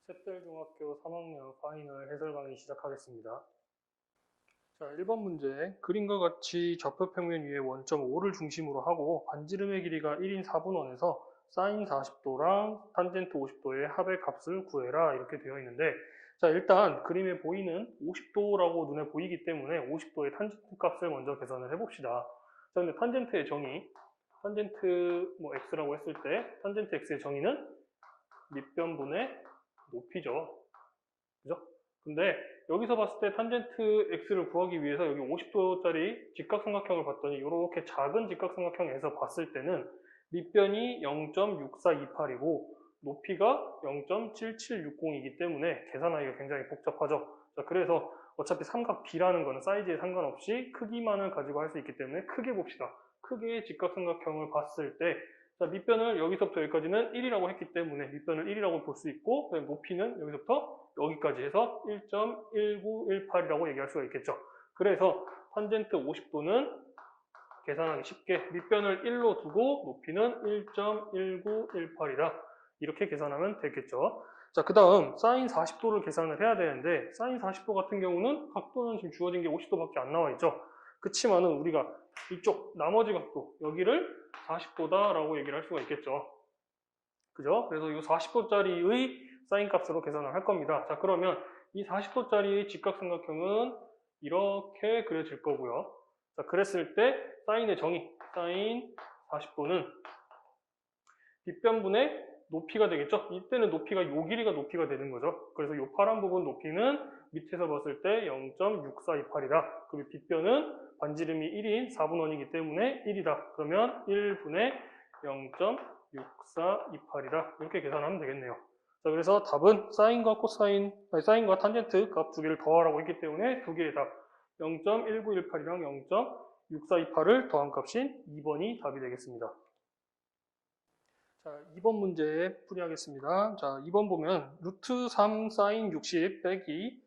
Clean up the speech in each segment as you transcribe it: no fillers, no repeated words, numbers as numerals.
샛별중학교 3학년 파이널 해설 강의 시작하겠습니다. 자, 1번 문제. 그림과 같이 좌표평면 위에 원점 5를 중심으로 하고 반지름의 길이가 1인 4분원에서 사인 40도랑 탄젠트 50도의 합의 값을 구해라 이렇게 되어 있는데, 자, 일단 그림에 보이는 50도라고 눈에 보이기 때문에 50도의 탄젠트 값을 먼저 계산을 해봅시다. 자, 근데 탄젠트의 정의, 탄젠트 x라고 했을 때 탄젠트 x의 정의는 밑변분의 높이죠. 그죠? 근데 여기서 봤을 때 탄젠트 x를 구하기 위해서 여기 50도짜리 직각삼각형을 봤더니 이렇게 작은 직각삼각형에서 봤을 때는 밑변이 0.6428이고 높이가 0.7760이기 때문에 계산하기가 굉장히 복잡하죠. 자, 그래서 어차피 삼각 B라는 거는 사이즈에 상관없이 크기만을 가지고 할 수 있기 때문에 크게 봅시다. 크게 직각삼각형을 봤을 때 자, 밑변을 여기서부터 여기까지는 1이라고 했기 때문에 밑변을 1이라고 볼 수 있고, 그다음에 높이는 여기서부터 여기까지 해서 1.1918이라고 얘기할 수가 있겠죠. 그래서 탄젠트 50도는 계산하기 쉽게 밑변을 1로 두고 높이는 1.1918이다. 이렇게 계산하면 되겠죠. 자, 그 다음 사인 40도를 계산을 해야 되는데 사인 40도 같은 경우는 각도는 지금 주어진 게 50도밖에 안 나와 있죠. 그치만은 우리가 이쪽 나머지 각도 여기를 40도다라고 얘기를 할 수가 있겠죠. 그죠? 그래서 이 40도짜리의 사인 값으로 계산을 할 겁니다. 자, 그러면 이 40도짜리 직각삼각형은 이렇게 그려질 거고요. 자, 그랬을 때 사인의 정의, 사인 40도는 빗변분의 높이가 되겠죠? 이때는 높이가 요 길이가 높이가 되는 거죠. 그래서 요 파란 부분 높이는 밑에서 봤을 때 0.6428이다. 그리고 빗변은 반지름이 1인 4분원이기 때문에 1이다. 그러면 1분의 0.6428이다. 이렇게 계산하면 되겠네요. 자, 그래서 답은 사인과 코사인, 아니, 사인과 탄젠트 값 두 개를 더하라고 했기 때문에 두 개의 답 0.1918이랑 0.6428을 더한 값인 2번이 답이 되겠습니다. 자, 2번 문제 풀이하겠습니다. 자, 2번 보면 루트 3 사인 60 빼기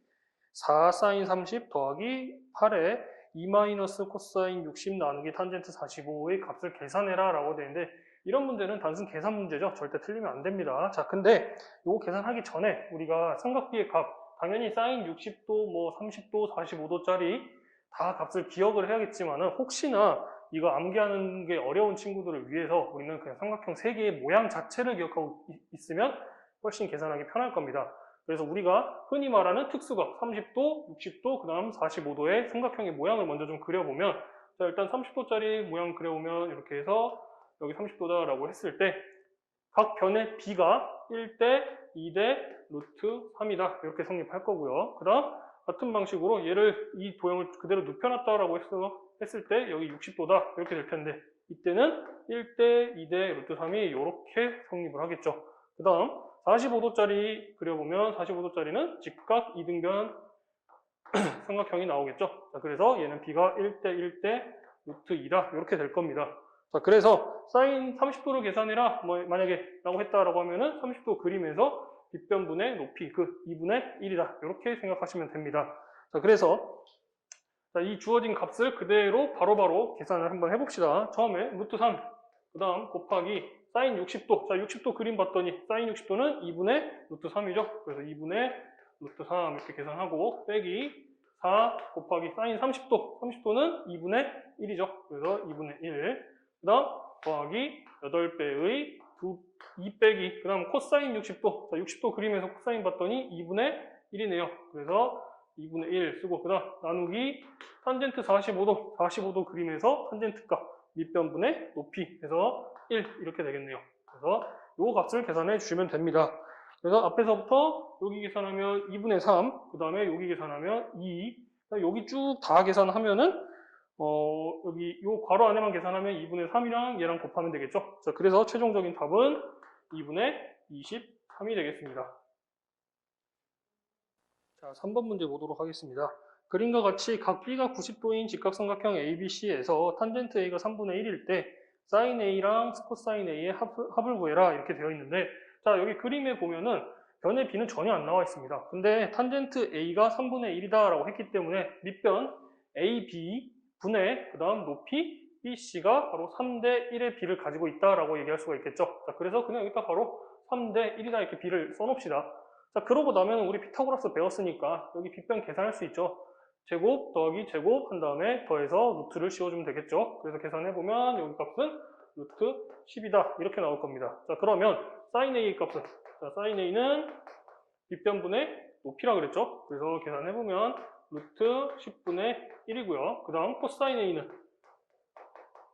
4 사인 30 더하기 8에 2 마이너스 코사인 60 나누기 탄젠트 45의 값을 계산해라 라고 되는데 이런 문제는 단순 계산 문제죠. 절대 틀리면 안 됩니다. 자, 근데 이거 계산하기 전에 우리가 삼각비의 값 당연히 사인 60도, 30도, 45도짜리 다 값을 기억을 해야겠지만은 혹시나 이거 암기하는 게 어려운 친구들을 위해서 우리는 그냥 삼각형 3개의 모양 자체를 기억하고 있으면 훨씬 계산하기 편할 겁니다. 그래서 우리가 흔히 말하는 특수각 30도, 60도, 그 다음 45도의 삼각형의 모양을 먼저 좀 그려보면 자, 일단 30도짜리 모양 그려보면 이렇게 해서 여기 30도다라고 했을 때 각 변의 b가 1대 2대 루트 3이다 이렇게 성립할 거고요. 그 다음 같은 방식으로 얘를 이 도형을 그대로 눕혀놨다라고 했을 때 여기 60도다 이렇게 될 텐데 이때는 1대 2대 루트 3이 이렇게 성립을 하겠죠. 그 다음 45도짜리 그려보면 45도짜리는 직각 이등변 삼각형이 나오겠죠. 자, 그래서 얘는 b가 1대 1대 루트 2다 이렇게 될 겁니다. 자, 그래서 사인 30도를 계산해라 만약에 라고 했다라고 하면은 30도 그림에서 빗변분의 높이 그 2분의 1이다 이렇게 생각하시면 됩니다. 자, 그래서 자, 이 주어진 값을 그대로 바로바로 계산을 한번 해봅시다. 처음에 루트 3, 그 다음 곱하기 사인 60도. 자, 60도 그림 봤더니 사인 60도는 2분의 루트 3이죠. 그래서 2분의 루트 3 이렇게 계산하고 빼기 4 곱하기 사인 30도. 30도는 2분의 1이죠. 그래서 2분의 1. 그 다음 더하기 8배의 2 빼기 그 다음 코사인 60도. 자, 60도 그림에서 코사인 봤더니 2분의 1이네요. 그래서 2분의 1 쓰고 그 다음 나누기 탄젠트 45도 45도 그림에서 탄젠트 값 밑변분의 높이 해서 1 이렇게 되겠네요. 그래서 이 값을 계산해 주시면 됩니다. 그래서 앞에서부터 여기 계산하면 2분의 3 그 다음에 여기 계산하면 2 여기 쭉 다 계산하면은 여기 요 괄호 안에만 계산하면 2분의 3이랑 얘랑 곱하면 되겠죠. 자, 그래서 최종적인 답은 2분의 23이 되겠습니다. 자, 3번 문제 보도록 하겠습니다. 그림과 같이 각 B가 90도인 직각삼각형 ABC에서 탄젠트 A가 3분의 1일 때 사인 A랑 코사인 A의 합을 구해라 이렇게 되어 있는데 자, 여기 그림에 보면은 변의 B는 전혀 안 나와 있습니다. 근데 탄젠트 A가 3분의 1이다 라고 했기 때문에 밑변 AB 분의 그 다음 높이 BC가 바로 3대 1의 B를 가지고 있다라고 얘기할 수가 있겠죠. 자, 그래서 그냥 여기다 바로 3대 1이다 이렇게 B를 써놓읍시다. 자, 그러고 나면 우리 피타고라스 배웠으니까 여기 빗변 계산할 수 있죠. 제곱 더하기 제곱 한 다음에 더해서 루트를 씌워주면 되겠죠. 그래서 계산해보면 여기 값은 루트 10이다. 이렇게 나올 겁니다. 자, 그러면 sin A 값은, 자, sin A는 빗변분의 높이라 그랬죠. 그래서 계산해보면 루트 10분의 1이고요. 그 다음 코사인 A는,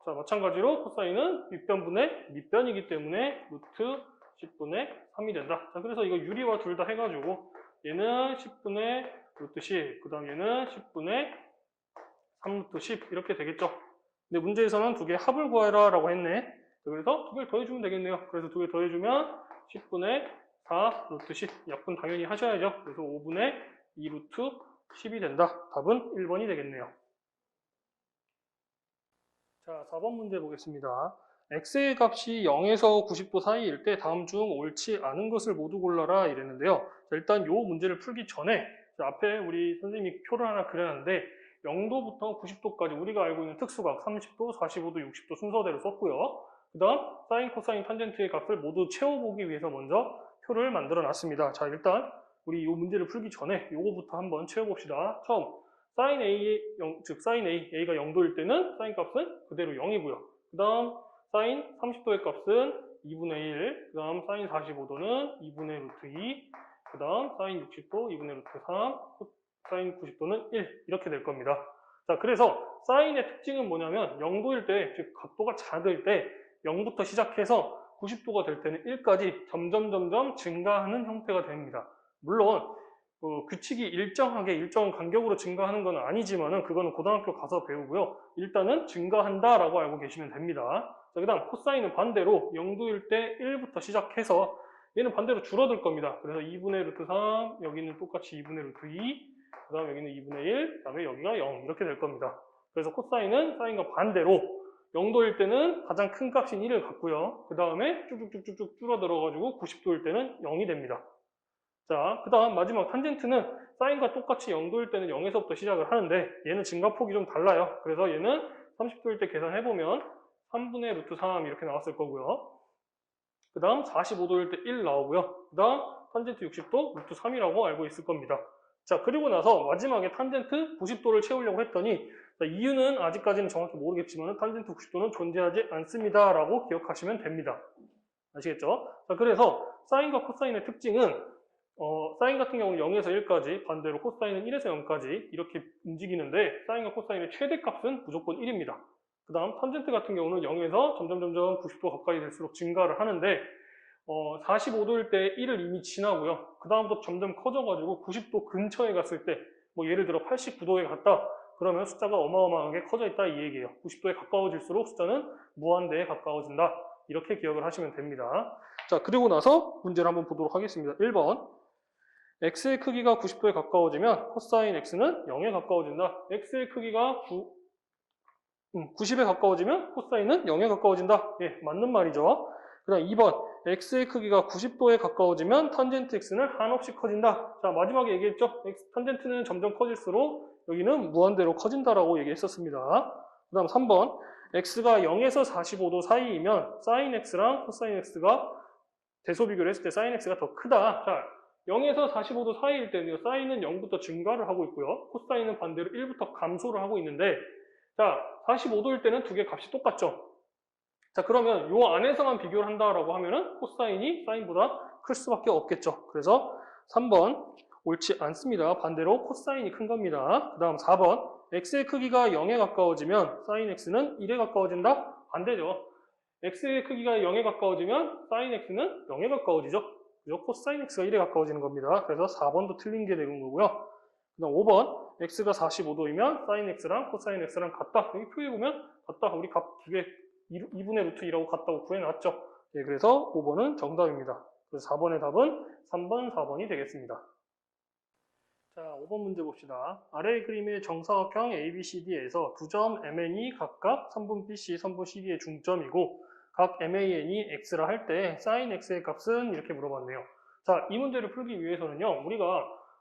자, 마찬가지로 코사인은 윗변분의 밑변이기 때문에 루트 10분의 3이 된다. 자, 그래서 이거 유리와 둘 다 해가지고 얘는 10분의 루트 10, 그 다음 얘는 10분의 3루트 10 이렇게 되겠죠. 근데 문제에서는 두 개 합을 구하라 라고 했네. 그래서 두 개를 더해주면 되겠네요. 그래서 두 개 더해주면 10분의 4 루트 10 약분 당연히 하셔야죠. 그래서 5분의 2 루트 10이 된다. 답은 1번이 되겠네요. 자, 4번 문제 보겠습니다. x의 값이 0에서 90도 사이일 때 다음 중 옳지 않은 것을 모두 골라라 이랬는데요. 자, 일단 이 문제를 풀기 전에 앞에 우리 선생님이 표를 하나 그려놨는데 0도부터 90도까지 우리가 알고 있는 특수각 30도, 45도, 60도 순서대로 썼고요. 그 다음 사인, 코사인, 탄젠트의 값을 모두 채워보기 위해서 먼저 표를 만들어 놨습니다. 자, 일단 우리 이 문제를 풀기 전에 이거부터 한번 채워봅시다. 처음 sin A, 즉 sin A, A가 0도일 때는 sin 값은 그대로 0이고요. 그 다음 sin 30도의 값은 2분의 1, 그 다음 sin 45도는 2분의 루트 2, 그 다음 sin 60도 2분의 루트 3, sin 90도는 1 이렇게 될 겁니다. 자, 그래서 sin의 특징은 뭐냐면 0도일 때, 즉 각도가 작을 때 0부터 시작해서 90도가 될 때는 1까지 점점 증가하는 형태가 됩니다. 물론 규칙이 일정하게 일정 간격으로 증가하는 건 아니지만은 그거는 고등학교 가서 배우고요. 일단은 증가한다라고 알고 계시면 됩니다. 자, 그 다음 코사인은 반대로 0도일 때 1부터 시작해서 얘는 반대로 줄어들 겁니다. 그래서 2분의 루트 3, 여기는 똑같이 2분의 루트 2, 그 다음 여기는 2분의 1, 그 다음에 여기가 0 이렇게 될 겁니다. 그래서 코사인은 사인과 반대로 0도일 때는 가장 큰 값인 1을 갖고요. 그 다음에 쭉쭉쭉쭉 줄어들어가지고 90도일 때는 0이 됩니다. 자, 그 다음 마지막 탄젠트는 사인과 똑같이 0도일 때는 0에서부터 시작을 하는데 얘는 증가폭이 좀 달라요. 그래서 얘는 30도일 때 계산해보면 3분의 루트 3 이렇게 나왔을 거고요. 그 다음 45도일 때 1 나오고요. 그 다음 탄젠트 60도 루트 3이라고 알고 있을 겁니다. 자, 그리고 나서 마지막에 탄젠트 90도를 채우려고 했더니 자, 이유는 아직까지는 정확히 모르겠지만 탄젠트 90도는 존재하지 않습니다 라고 기억하시면 됩니다. 아시겠죠? 자, 그래서 사인과 코사인의 특징은 사인 같은 경우는 0에서 1까지, 반대로 코사인은 1에서 0까지 이렇게 움직이는데 사인과 코사인의 최대값은 무조건 1입니다. 그 다음 탄젠트 같은 경우는 0에서 점점 90도 가까이 될수록 증가를 하는데 45도일 때 1을 이미 지나고요. 그 다음부터 점점 커져가지고 90도 근처에 갔을 때 뭐 예를 들어 89도에 갔다 그러면 숫자가 어마어마하게 커져 있다 이 얘기예요. 90도에 가까워질수록 숫자는 무한대에 가까워진다. 이렇게 기억을 하시면 됩니다. 자, 그리고 나서 문제를 한번 보도록 하겠습니다. 1번 x의 크기가 90도에 가까워지면 코사인 x는 0에 가까워진다. x의 크기가 90에 가까워지면 코사인은 0에 가까워진다. 예, 맞는 말이죠. 그 다음 2번 x의 크기가 90도에 가까워지면 탄젠트 x는 한없이 커진다. 자, 마지막에 얘기했죠. 탄젠트는 점점 커질수록 여기는 무한대로 커진다라고 얘기했었습니다. 그 다음 3번 x가 0에서 45도 사이이면 sin x랑 코사인 x가 대소 비교를 했을 때 sin x가 더 크다. 자, 0에서 45도 사이일 때는요. 사인은 0부터 증가를 하고 있고요. 코사인은 반대로 1부터 감소를 하고 있는데 자, 45도일 때는 두 개 값이 똑같죠. 자, 그러면 요 안에서만 비교를 한다라고 하면은 코사인이 사인보다 클 수밖에 없겠죠. 그래서 3번 옳지 않습니다. 반대로 코사인이 큰 겁니다. 그 다음 4번 x의 크기가 0에 가까워지면 sin x는 1에 가까워진다? 안 되죠. x의 크기가 0에 가까워지면 sin x는 0에 가까워지죠. 그죠? 코사인 x가 1에 가까워지는 겁니다. 그래서 4번도 틀린 게 되는 거고요. 그 다음 5번 x가 45도이면 sin x랑 코사인 x랑 같다. 여기 표에 보면 같다. 우리 값 두 개 2분의 루트 2라고 같다고 구해놨죠. 예, 그래서 5번은 정답입니다. 그래서 4번의 답은 3번, 4번이 되겠습니다. 자, 5번 문제 봅시다. 아래의 그림의 정사각형 ABCD에서 두 점 MN이 각각 선분 BC, 선분 CD의 중점이고 각 MAN이 X라 할 때 sin X의 값은 이렇게 물어봤네요. 자, 이 문제를 풀기 위해서는요. 우리가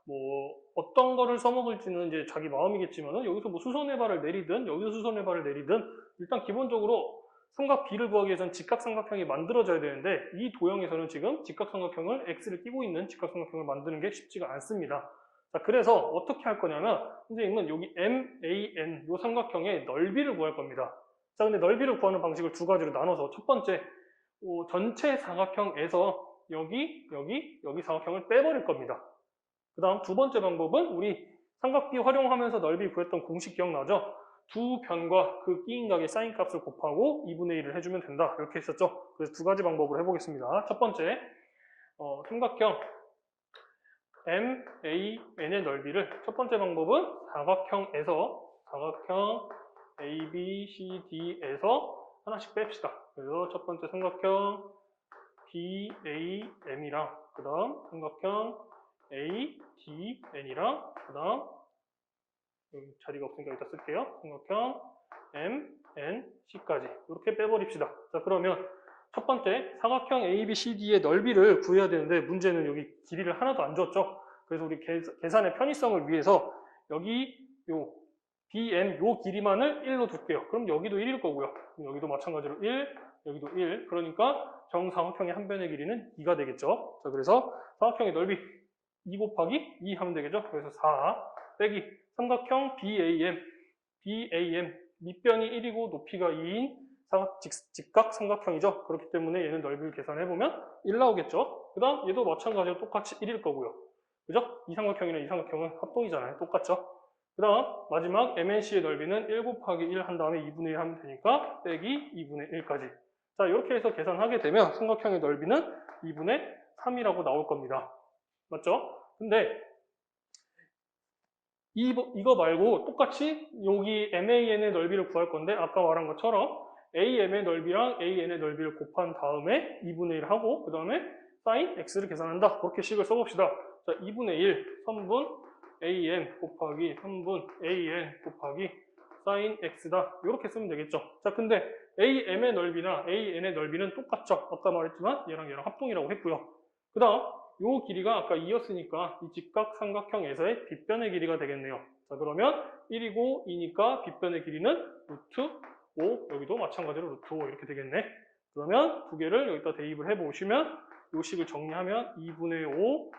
뭐 어떤 거를 써먹을지는 이제 자기 마음이겠지만은 여기서 뭐 수선해발을 내리든 여기서 수선해발을 내리든 일단 기본적으로 삼각 B를 구하기 위해서는 직각삼각형이 만들어져야 되는데 이 도형에서는 지금 직각삼각형을 X를 끼고 있는 직각삼각형을 만드는 게 쉽지가 않습니다. 자, 그래서 어떻게 할 거냐면 선생님은 여기 MAN 요 삼각형의 넓이를 구할 겁니다. 자, 근데 넓이를 구하는 방식을 두 가지로 나눠서 첫 번째 전체 삼각형에서 여기 삼각형을 빼버릴 겁니다. 그 다음 두 번째 방법은 우리 삼각비 활용하면서 넓이 구했던 공식 기억나죠? 두 변과 그 끼인각의 사인 값을 곱하고 2분의 1을 해주면 된다. 이렇게 했었죠? 그래서 두 가지 방법으로 해보겠습니다. 첫 번째, 삼각형 MAN의 넓이를 첫 번째 방법은 사각형 ABCD에서 하나씩 뺍시다. 그래서 첫 번째 삼각형 BAM이랑 그 다음 삼각형 ADN이랑 그 다음 자리가 없으니까 여기다 쓸게요. 삼각형 MNC까지 이렇게 빼버립시다. 자, 그러면 첫 번째 사각형 ABCD의 넓이를 구해야 되는데 문제는 여기 길이를 하나도 안 줬죠. 그래서 우리 계산의 편의성을 위해서 여기 요 BM 요 길이만을 1로 둘게요. 그럼 여기도 1일 거고요. 여기도 마찬가지로 1, 여기도 1. 그러니까 정사각형의 한 변의 길이는 2가 되겠죠. 자, 그래서 사각형의 넓이 2 곱하기 2 하면 되겠죠. 그래서 4 빼기 삼각형 BAM 밑변이 1이고 높이가 2인 직각 삼각형이죠. 그렇기 때문에 얘는 넓이를 계산해보면 1 나오겠죠. 그 다음 얘도 마찬가지로 똑같이 1일 거고요. 그죠? 이 삼각형이랑 이 삼각형은 합동이잖아요. 똑같죠? 그 다음 마지막 MNC의 넓이는 1 곱하기 1 한 다음에 2분의 1 하면 되니까 빼기 2분의 1까지. 자, 이렇게 해서 계산하게 되면 삼각형의 넓이는 2분의 3이라고 나올 겁니다. 맞죠? 근데 이거 말고 똑같이 여기 MAN의 넓이를 구할 건데 아까 말한 것처럼 AM의 넓이랑 AN의 넓이를 곱한 다음에 2분의 1 하고 그 다음에 sin x를 계산한다. 그렇게 식을 써봅시다. 자, 2분의 1 3분 AM 곱하기 3분 AN 곱하기 sin x다. 이렇게 쓰면 되겠죠. 자, 근데 AM의 넓이나 AN의 넓이는 똑같죠. 아까 말했지만 얘랑 합동이라고 했고요. 그 다음 요 길이가 아까 2였으니까 이 직각 삼각형에서의 빗변의 길이가 되겠네요. 자, 그러면 1이고 2니까 빗변의 길이는 루트 5, 여기도 마찬가지로 루트 5 이렇게 되겠네. 그러면 두 개를 여기다 대입을 해보시면 요 식을 정리하면 2분의 5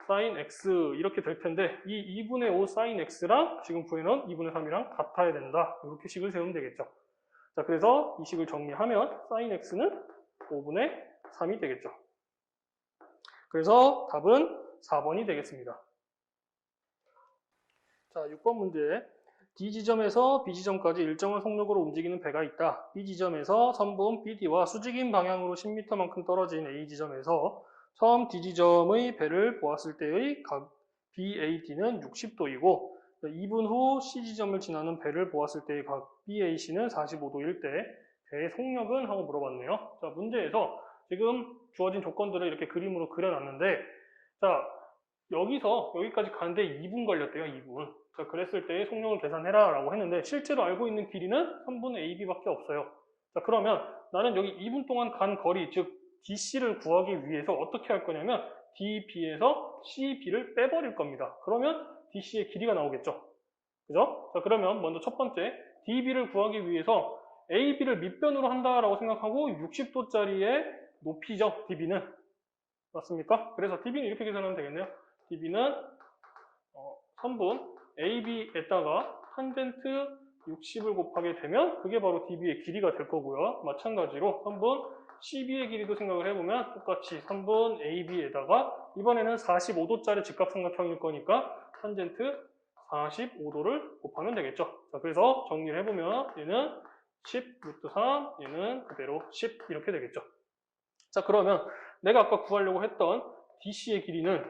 sin x 이렇게 될 텐데 이 2분의 5 sin x랑 지금 구해놓은 2분의 3이랑 같아야 된다. 이렇게 식을 세우면 되겠죠. 자, 그래서 이 식을 정리하면 sin x는 5분의 3이 되겠죠. 그래서 답은 4번이 되겠습니다. 자, 6번 문제. D 지점에서 B 지점까지 일정한 속력으로 움직이는 배가 있다. B 지점에서 선분 BD와 수직인 방향으로 10m만큼 떨어진 A 지점에서 처음 D 지점의 배를 보았을 때의 각 BAD는 60도이고 2분 후 C 지점을 지나는 배를 보았을 때의 각 BAC는 45도일 때 배의 속력은? 하고 물어봤네요. 자, 문제에서 지금 주어진 조건들을 이렇게 그림으로 그려놨는데 자, 여기서 여기까지 가는데 2분 걸렸대요. 2분. 자, 그랬을 때 속력을 계산해라 라고 했는데 실제로 알고 있는 길이는 3분의 AB밖에 없어요. 자, 그러면 나는 여기 2분 동안 간 거리, 즉 DC를 구하기 위해서 어떻게 할 거냐면 DB에서 CB를 빼버릴 겁니다. 그러면 DC의 길이가 나오겠죠. 그죠? 자, 그러면 먼저 첫 번째 DB를 구하기 위해서 AB를 밑변으로 한다라고 생각하고 60도짜리의 높이죠. DB는. 맞습니까? 그래서 DB는 이렇게 계산하면 되겠네요. DB는 선분 AB에다가 탄젠트 60을 곱하게 되면 그게 바로 DB의 길이가 될 거고요. 마찬가지로 선분 CB의 길이도 생각을 해보면 똑같이 선분 AB에다가 이번에는 45도짜리 직각삼각형일 거니까 탄젠트 45도를 곱하면 되겠죠. 자, 그래서 정리를 해보면 얘는 10 루트 3, 얘는 그대로 10 이렇게 되겠죠. 자, 그러면 내가 아까 구하려고 했던 DC의 길이는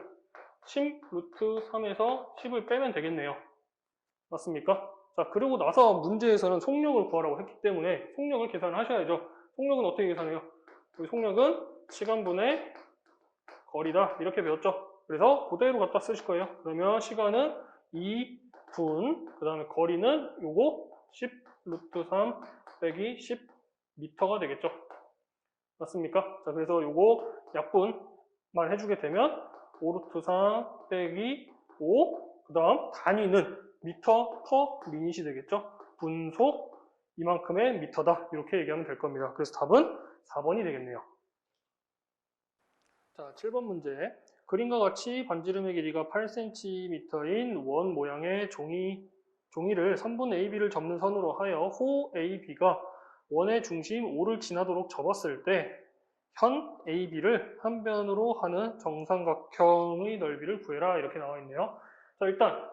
10 루트 3에서 10을 빼면 되겠네요. 맞습니까? 자, 그리고 나서 문제에서는 속력을 구하라고 했기 때문에 속력을 계산하셔야죠. 속력은 어떻게 계산해요? 우리 속력은 시간분의 거리다. 이렇게 배웠죠? 그래서 그대로 갖다 쓰실 거예요. 그러면 시간은 2분, 그 다음에 거리는 요거 10 루트 3 빼기 10 미터가 되겠죠. 맞습니까? 자, 그래서 요거 약분만 해주게 되면 5 루트 3 빼기 5, 그 다음 단위는 미터 퍼 미닛이 되겠죠. 분속 이만큼의 미터다. 이렇게 얘기하면 될 겁니다. 그래서 답은 4번이 되겠네요. 자, 7번 문제. 그림과 같이 반지름의 길이가 8cm인 원 모양의 종이를 선분 AB를 접는 선으로 하여 호 AB가 원의 중심 O를 지나도록 접었을 때 현 AB를 한 변으로 하는 정삼각형의 넓이를 구해라. 이렇게 나와 있네요. 자, 일단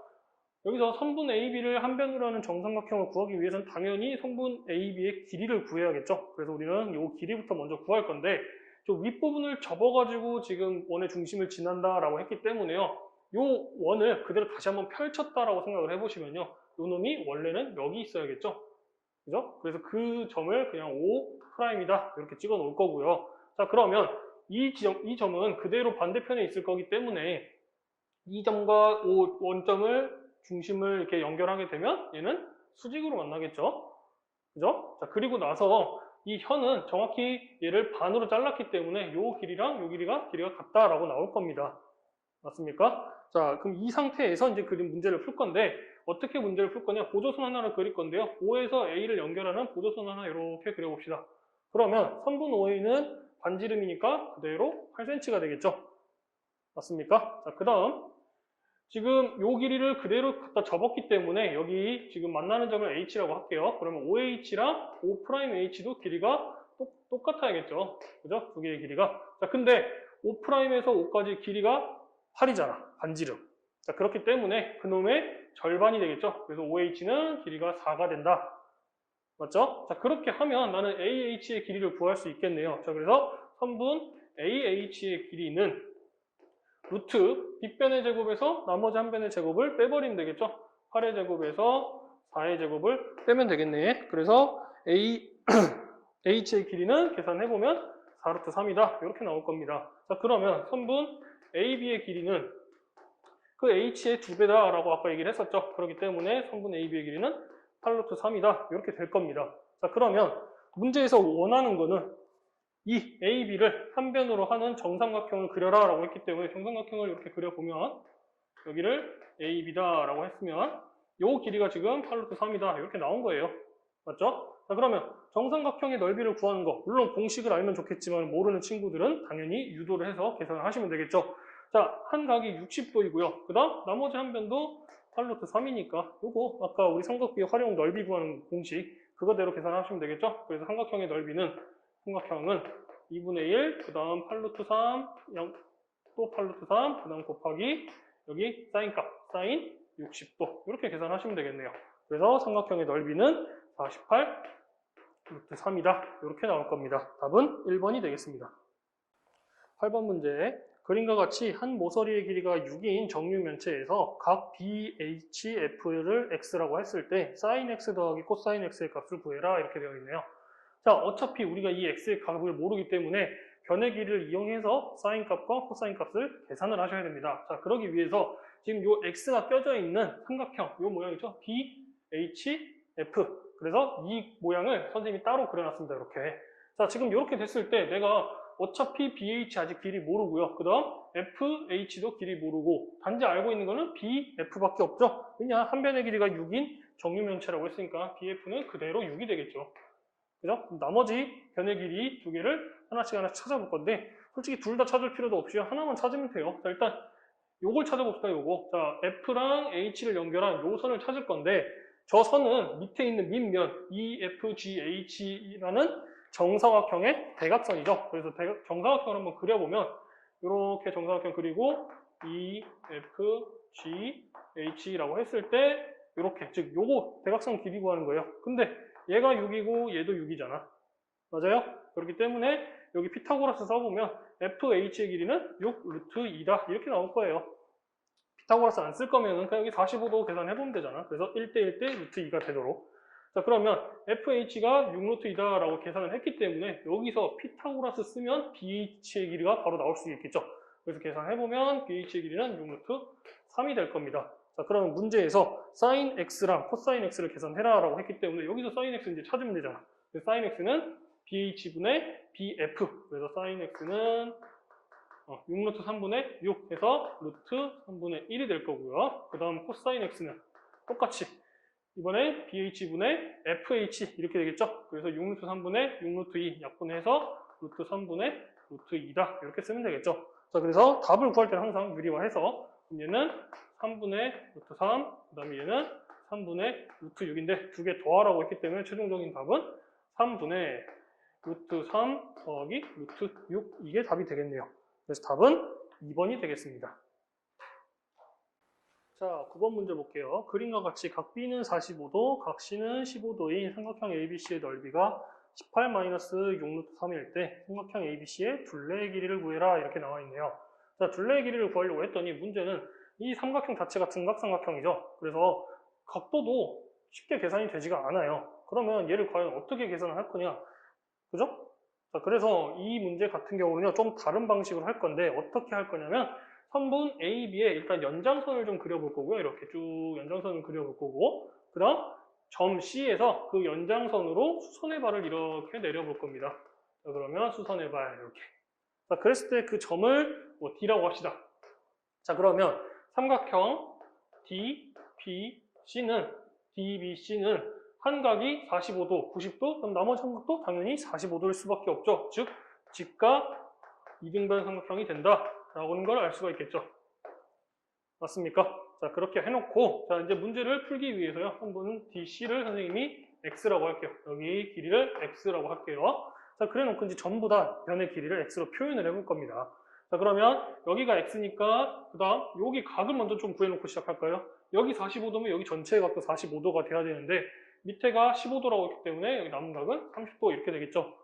여기서 선분 AB를 한 변으로 하는 정삼각형을 구하기 위해서는 당연히 선분 AB의 길이를 구해야겠죠. 그래서 우리는 이 길이부터 먼저 구할 건데 저 윗부분을 접어가지고 지금 원의 중심을 지난다라고 했기 때문에요. 이 원을 그대로 다시 한번 펼쳤다라고 생각을 해보시면요. 이 놈이 원래는 여기 있어야겠죠. 그죠? 그래서 그 점을 그냥 O'이다. 이렇게 찍어 놓을 거고요. 자, 그러면 이 점은 그대로 반대편에 있을 거기 때문에 이 점과 원점을 중심을 이렇게 연결하게 되면 얘는 수직으로 만나겠죠. 그죠? 자, 그리고 나서 이 현은 정확히 얘를 반으로 잘랐기 때문에 요 길이랑 요 길이가 같다라고 나올 겁니다. 맞습니까? 자, 그럼 이 상태에서 이제 그림 문제를 풀 건데 어떻게 문제를 풀 거냐? 보조선 하나를 그릴 건데요. O에서 A를 연결하는 보조선 하나 이렇게 그려봅시다. 그러면 선분 OA는 반지름이니까 그대로 8cm가 되겠죠. 맞습니까? 자, 그 다음 지금 요 길이를 그대로 갖다 접었기 때문에 여기 지금 만나는 점을 H라고 할게요. 그러면 OH랑 O'H도 길이가 똑같아야겠죠. 그죠? 두 개의 길이가. 자, 근데 O'에서 O까지 길이가 8이잖아. 반지름. 자, 그렇기 때문에 그놈의 절반이 되겠죠. 그래서 OH는 길이가 4가 된다. 맞죠? 자, 그렇게 하면 나는 AH의 길이를 구할 수 있겠네요. 자, 그래서 선분 AH의 길이는 루트 빗변의 제곱에서 나머지 한 변의 제곱을 빼버리면 되겠죠. 8의 제곱에서 4의 제곱을 빼면 되겠네. 그래서 H의 길이는 계산해보면 4루트 3이다. 이렇게 나올 겁니다. 자, 그러면 선분 AB의 길이는 그 H의 2배다 라고 아까 얘기를 했었죠. 그렇기 때문에 선분 AB의 길이는 8루트 3이다. 이렇게 될 겁니다. 자, 그러면 문제에서 원하는 거는 이 AB를 한 변으로 하는 정삼각형을 그려라 라고 했기 때문에 정삼각형을 이렇게 그려보면 여기를 AB다 라고 했으면 요 길이가 지금 8루트 3이다 이렇게 나온 거예요. 맞죠? 자, 그러면 정삼각형의 넓이를 구하는 거 물론 공식을 알면 좋겠지만 모르는 친구들은 당연히 유도를 해서 계산을 하시면 되겠죠. 자, 한 각이 60도이고요. 그 다음 나머지 한 변도 8루트 3이니까 요거 아까 우리 삼각비의 활용 넓이 구하는 공식 그거대로 계산하시면 되겠죠. 그래서 삼각형의 넓이는 삼각형은 2분의 1, 그 다음 8루트 3, 또 8루트 3, 그 다음 곱하기 여기 사인값, 사인 60도 이렇게 계산하시면 되겠네요. 그래서 삼각형의 넓이는 48 루트 3이다. 이렇게 나올 겁니다. 답은 1번이 되겠습니다. 8번 문제. 그림과 같이 한 모서리의 길이가 6인 정육면체에서 각 BHF를 x라고 했을 때 sin x 더하기 cosine x의 값을 구해라 이렇게 되어 있네요. 자, 어차피 우리가 이 x의 값을 모르기 때문에 변의 길이를 이용해서 sin 값과 cosine 값을 계산을 하셔야 됩니다. 자, 그러기 위해서 지금 요 x가 껴져 있는 삼각형, 요 모양이죠. BHF. 그래서 이 모양을 선생님이 따로 그려놨습니다. 이렇게. 자, 지금 이렇게 됐을 때 내가 어차피 BH 아직 길이 모르고요. 그 다음 FH도 길이 모르고 단지 알고 있는 거는 BF밖에 없죠. 왜냐? 한 변의 길이가 6인 정육면체라고 했으니까 BF는 그대로 6이 되겠죠. 그죠? 나머지 변의 길이 두 개를 하나씩 찾아볼 건데 솔직히 둘 다 찾을 필요도 없이요. 하나만 찾으면 돼요. 자, 일단 요걸 찾아봅시다. 요거. 자, F랑 H를 연결한 요 선을 찾을 건데 저 선은 밑에 있는 밑면 EFGH라는 정사각형의 대각선이죠. 그래서 정사각형을 한번 그려보면 이렇게 정사각형 그리고 EFGH라고 했을 때 이렇게 즉 요거 대각선 길이 구하는 거예요. 근데 얘가 6이고 얘도 6이잖아. 맞아요? 그렇기 때문에 여기 피타고라스 써보면 FH의 길이는 6 루트 2다 이렇게 나올 거예요. 피타고라스 안 쓸 거면은 그냥 여기 45도 계산해보면 되잖아. 그래서 1대 1대 루트 2가 되도록. 자, 그러면 FH가 6루트 2다 라고 계산을 했기 때문에 여기서 피타고라스 쓰면 BH의 길이가 바로 나올 수 있겠죠. 그래서 계산해보면 BH의 길이는 6루트 3이 될 겁니다. 자, 그러면 문제에서 sin x랑 cosine x를 계산해라 라고 했기 때문에 여기서 sin x 이제 찾으면 되잖아. 그래서 sin x는 BH분의 BF. 그래서 sin x는 6루트 3분의 6 해서 루트 3분의 1이 될 거고요. 그 다음 cosine x는 똑같이 이번에 BH분의 FH 이렇게 되겠죠? 그래서 6루트 3분의 6루트 2 약분해서 루트 3분의 루트 2다. 이렇게 쓰면 되겠죠? 자, 그래서 답을 구할 때는 항상 유리화해서 얘는 3분의 루트 3, 그 다음에 얘는 3분의 루트 6인데 두 개 더하라고 했기 때문에 최종적인 답은 3분의 루트 3 더하기 루트 6 이게 답이 되겠네요. 그래서 답은 2번이 되겠습니다. 자, 9번 문제 볼게요. 그림과 같이 각 B는 45도, 각 C는 15도인 삼각형 ABC의 넓이가 18-6루트 3일 때 삼각형 ABC의 둘레의 길이를 구해라 이렇게 나와 있네요. 자, 둘레의 길이를 구하려고 했더니 문제는 이 삼각형 자체가 등각삼각형이죠. 그래서 각도도 쉽게 계산이 되지가 않아요. 그러면 얘를 과연 어떻게 계산을 할 거냐? 그죠? 자, 그래서 이 문제 같은 경우는요, 좀 다른 방식으로 할 건데 어떻게 할 거냐면 선분 AB에 일단 연장선을 좀 그려볼 거고요. 이렇게 쭉 연장선을 그려볼 거고 그 다음 점 C에서 그 연장선으로 수선의 발을 이렇게 내려볼 겁니다. 자, 그러면 수선의 발 이렇게. 자, 그랬을 때 그 점을 뭐 D라고 합시다. 자, 그러면 삼각형 DBC는 한 각이 45도, 90도, 그럼 나머지 한 각도 당연히 45도일 수밖에 없죠. 즉, 직각 이등변 삼각형이 된다라는 걸 알 수가 있겠죠. 맞습니까? 자, 그렇게 해놓고, 자, 이제 문제를 풀기 위해서요. 한번 DC를 선생님이 X라고 할게요. 여기 길이를 X라고 할게요. 자, 그래 놓고 이제 전부 다 변의 길이를 X로 표현을 해볼 겁니다. 자, 그러면 여기가 X니까, 그 다음, 여기 각을 먼저 좀 구해놓고 시작할까요? 여기 45도면 여기 전체의 각도 45도가 돼야 되는데, 밑에가 15도라고 했기 때문에 여기 남은 각은 30도 이렇게 되겠죠.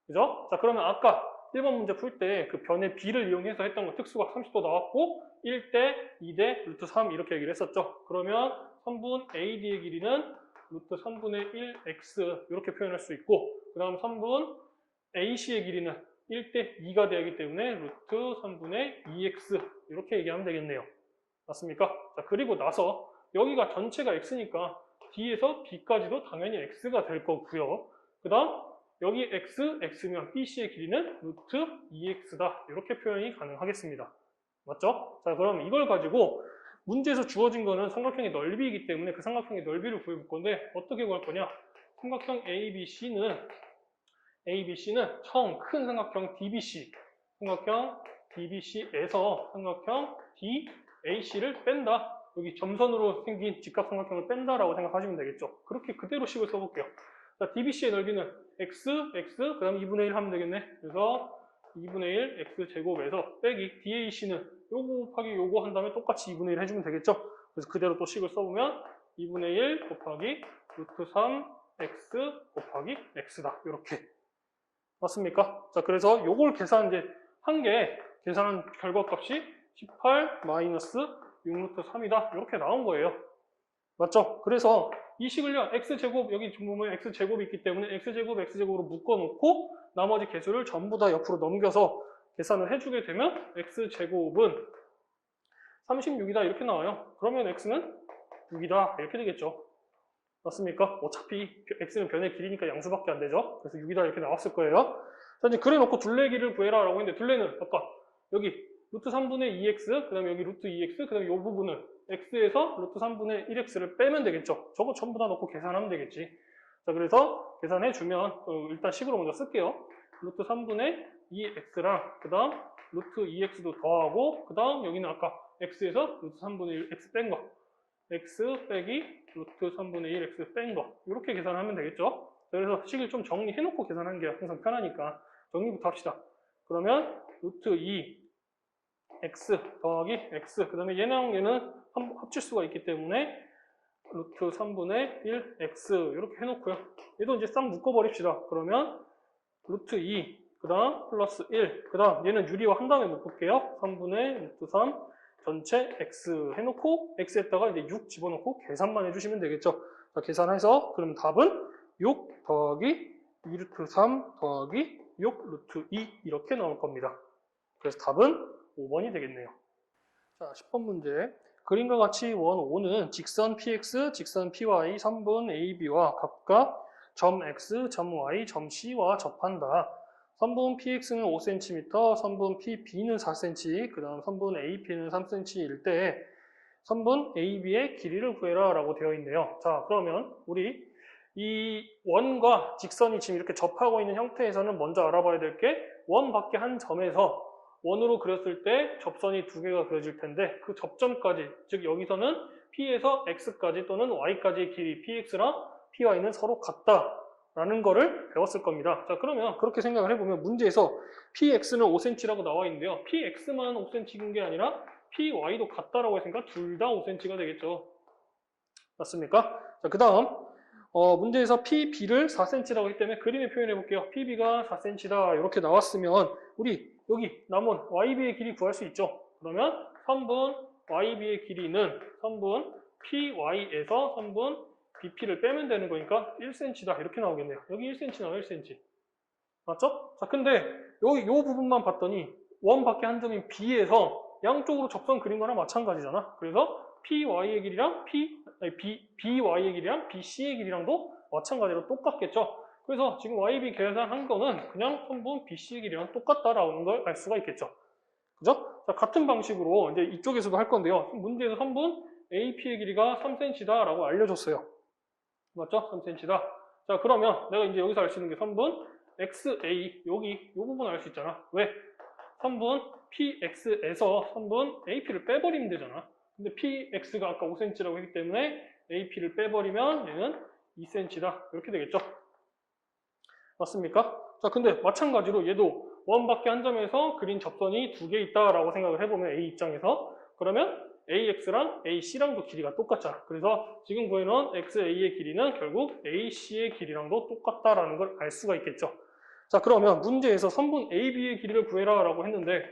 그죠? 자, 그러면 아까 1번 문제 풀 때 그 변의 B를 이용해서 했던 거 특수각 30도 나왔고 1대, 2대, 루트 3 이렇게 얘기를 했었죠. 그러면 선분 AD의 길이는 루트 3분의 1x 이렇게 표현할 수 있고 그 다음 선분 AC의 길이는 1대 2가 되기 때문에 루트 3분의 2x 이렇게 얘기하면 되겠네요. 맞습니까? 자, 그리고 나서 여기가 전체가 x니까 D에서 B까지도 당연히 x가 될 거고요. 그 다음 여기 x면 BC의 길이는 루트 2x다. 이렇게 표현이 가능하겠습니다. 맞죠? 자, 그럼 이걸 가지고 문제에서 주어진 거는 삼각형의 넓이이기 때문에 그 삼각형의 넓이를 구해볼 건데 어떻게 구할 거냐? 삼각형 ABC는 처음 큰 삼각형 DBC, 삼각형 DBC에서 삼각형 DAC를 뺀다. 여기 점선으로 생긴 직각삼각형을 뺀다라고 생각하시면 되겠죠. 그렇게 그대로 식을 써볼게요. 자, DBC의 넓이는 x, 그 다음 2분의 1 하면 되겠네. 그래서 2분의 1 x제곱에서 빼기 DAC는 요거 곱하기 요거 한 다음에 똑같이 2분의 1 해주면 되겠죠. 그래서 그대로 또 식을 써보면 2분의 1 곱하기 루트 3 x 곱하기 x다. 이렇게. 맞습니까? 자, 그래서 요걸 계산 이제 한 개 계산한 결과값이 18 마이너스 6루트 3이다. 이렇게 나온 거예요. 맞죠? 그래서 이 식을요, x제곱, 여기 보면 x제곱이 있기 때문에 x제곱으로 묶어놓고 나머지 개수를 전부 다 옆으로 넘겨서 계산을 해주게 되면 x제곱은 36이다. 이렇게 나와요. 그러면 x는 6이다. 이렇게 되겠죠. 맞습니까? 어차피 x는 변의 길이니까 양수밖에 안 되죠. 그래서 6이다. 이렇게 나왔을 거예요. 자, 이제 그래 놓고 둘레 길이를 구해라 라고 했는데 둘레는 아까 여기 루트 3분의 2x, 그 다음에 여기 루트 2x, 그 다음에 이 부분은 x에서 루트 3분의 1x를 빼면 되겠죠. 저거 전부 다 넣고 계산하면 되겠지. 자, 그래서 계산해주면 일단 식으로 먼저 쓸게요. 루트 3분의 2x랑 그 다음 루트 2x도 더하고 그 다음 여기는 아까 x에서 루트 3분의 1x 뺀 거. x 빼기 루트 3분의 1x 뺀 거. 이렇게 계산하면 되겠죠. 자, 그래서 식을 좀 정리해놓고 계산하는 게 항상 편하니까 정리부터 합시다. 그러면 루트 2 x 더하기 x 그 다음에 얘는 합칠 수가 있기 때문에 루트 3분의 1 x 이렇게 해놓고요. 얘도 이제 싹 묶어버립시다. 그러면 루트 2 그 다음 플러스 1 그 다음 얘는 유리화 한 다음에 묶을게요. 3분의 루트 3 전체 x 해놓고 x에다가 이제 6 집어넣고 계산만 해주시면 되겠죠. 자, 계산해서 그럼 답은 6 더하기 2루트 3 더하기 6 루트 2 이렇게 나올 겁니다. 그래서 답은 5번이 되겠네요. 자, 10번 문제. 그림과 같이 원 O는 직선 PX, 직선 PY, 선분 AB와 각각 점 X, 점 Y, 점 C와 접한다. 선분 PX는 5cm, 선분 PB는 4cm, 그 다음 선분 AP는 3cm일 때 3분 AB의 길이를 구해라 라고 되어 있네요. 자, 그러면 우리 이 원과 직선이 지금 이렇게 접하고 있는 형태에서는 먼저 알아봐야 될 게 원 밖에 한 점에서 원으로 그렸을 때 접선이 두 개가 그려질 텐데 그 접점까지, 즉 여기서는 P에서 X까지 또는 Y까지의 길이 PX랑 PY는 서로 같다라는 거를 배웠을 겁니다. 자, 그러면 그렇게 생각을 해보면 문제에서 PX는 5cm라고 나와 있는데요. PX만 5cm인 게 아니라 PY도 같다라고 했으니까 둘 다 5cm가 되겠죠. 맞습니까? 자, 그 다음 문제에서 PB를 4cm라고 했기 때문에 그림에 표현해 볼게요. PB가 4cm다 이렇게 나왔으면 우리 여기 남은 YB의 길이 구할 수 있죠. 그러면 3분 YB의 길이는 3분 PY에서 3분 BP를 빼면 되는 거니까 1cm다 이렇게 나오겠네요. 여기 1cm 나와요, 1cm. 맞죠? 자, 근데 여기 요 부분만 봤더니 원 밖에 한 점인 B에서 양쪽으로 접선 그린 거랑 마찬가지잖아. 그래서 PY의 길이랑 BY의 길이랑 BC의 길이랑도 마찬가지로 똑같겠죠. 그래서 지금 YB 계산한 거는 그냥 3분 BC의 길이랑 똑같다라는 걸 알 수가 있겠죠. 그죠? 자, 같은 방식으로 이제 이쪽에서도 할 건데요. 문제에서 3분 AP의 길이가 3cm다라고 알려줬어요. 맞죠? 3cm다. 자, 그러면 내가 이제 여기서 알 수 있는 게 3분 XA, 여기 이 부분 알 수 있잖아. 왜? 3분 PX에서 3분 AP를 빼버리면 되잖아. 근데 PX가 아까 5cm라고 했기 때문에 AP를 빼버리면 얘는 2cm다. 이렇게 되겠죠. 맞습니까? 자, 근데 마찬가지로 얘도 원밖에 한 점에서 그린 접선이 두 개 있다라고 생각을 해보면 A 입장에서 그러면 AX랑 AC랑도 길이가 똑같잖아. 그래서 지금 구해놓은 XA의 길이는 결국 AC의 길이랑도 똑같다라는 걸 알 수가 있겠죠. 자, 그러면 문제에서 3분 AB의 길이를 구해라 라고 했는데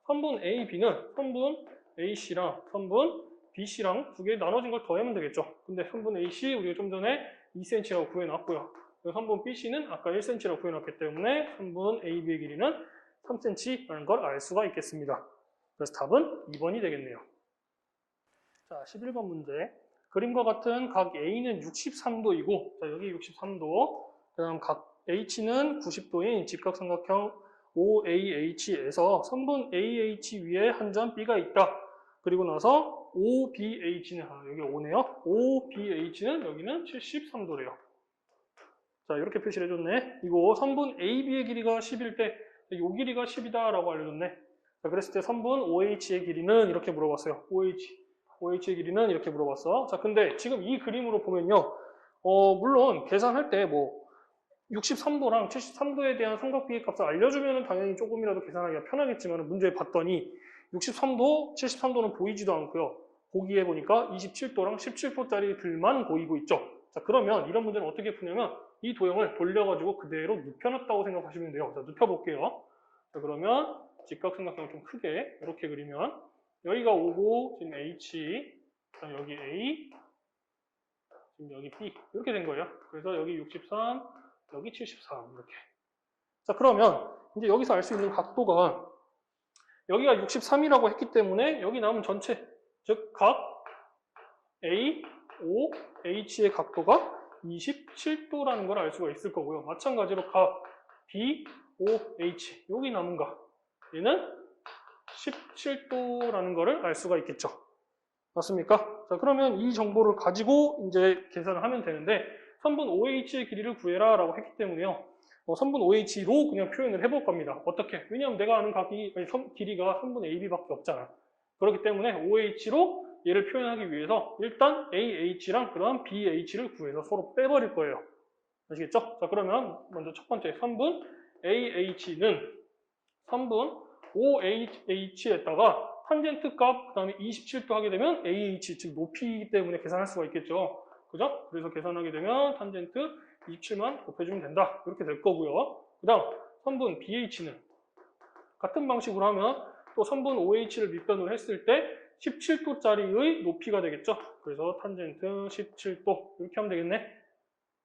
3분 AB는 3분 AC랑 3분 BC랑 두 개 나눠진 걸 더하면 되겠죠. 근데 3분 AC 우리가 좀 전에 2cm라고 구해놨고요. 3분 BC는 아까 1cm라고 구해놨기 때문에 3분 AB의 길이는 3cm라는 걸 알 수가 있겠습니다. 그래서 답은 2번이 되겠네요. 자, 11번 문제. 그림과 같은 각 A는 63도이고, 자, 여기 63도, 그 다음 각 H는 90도인 직각삼각형 OAH에서 선분 AH 위에 한 점 B가 있다. 그리고 나서 OBH는, 여기 5네요. OBH는 여기는 73도래요. 자, 이렇게 표시를 해줬네. 이거 선분 AB의 길이가 10일 때, 이 길이가 10이다라고 알려줬네. 자, 그랬을 때 선분 OH의 길이는 이렇게 물어봤어요. OH의 길이는 이렇게 물어봤어. 자, 근데 지금 이 그림으로 보면요. 물론 계산할 때 뭐 63도랑 73도에 대한 삼각비의 값을 알려주면 당연히 조금이라도 계산하기가 편하겠지만 문제에 봤더니 63도, 73도는 보이지도 않고요. 보기에 보니까 27도랑 17도짜리 들만 보이고 있죠. 자, 그러면 이런 문제는 어떻게 푸냐면 이 도형을 돌려가지고 그대로 눕혀놨다고 생각하시면 돼요. 자, 눕혀볼게요. 자, 그러면 직각삼각형을 좀 크게 이렇게 그리면 여기가 5고 지금 H, 여기 A, 지금 여기 B 이렇게 된 거예요. 그래서 여기 63, 여기 73 이렇게. 자, 그러면 이제 여기서 알 수 있는 각도가 여기가 63이라고 했기 때문에 여기 남은 전체 즉 각 A, O, H의 각도가 27도라는 걸 알 수가 있을 거고요. 마찬가지로 각 B, O, H 여기 남은 각 얘는 17도라는 것을 알 수가 있겠죠. 맞습니까? 자, 그러면 이 정보를 가지고 이제 계산을 하면 되는데 3분 OH의 길이를 구해라 라고 했기 때문에요. 3분 OH로 그냥 표현을 해볼 겁니다. 어떻게? 왜냐하면 내가 아는 각이, 길이가 3분 AB밖에 없잖아. 그렇기 때문에 OH로 얘를 표현하기 위해서 일단 AH랑 그다음 BH를 구해서 서로 빼버릴 거예요. 아시겠죠? 자, 그러면 먼저 첫 번째 3분 AH는 3분 OH에다가 탄젠트 값, 그 다음에 27도 하게 되면 AH, 즉 높이이기 때문에 계산할 수가 있겠죠. 그죠? 그래서 계산하게 되면 탄젠트 27만 곱해주면 된다. 이렇게 될 거고요. 그 다음 3분 BH는 같은 방식으로 하면 또 3분 OH를 밑변으로 했을 때 17도짜리의 높이가 되겠죠. 그래서 탄젠트 17도 이렇게 하면 되겠네.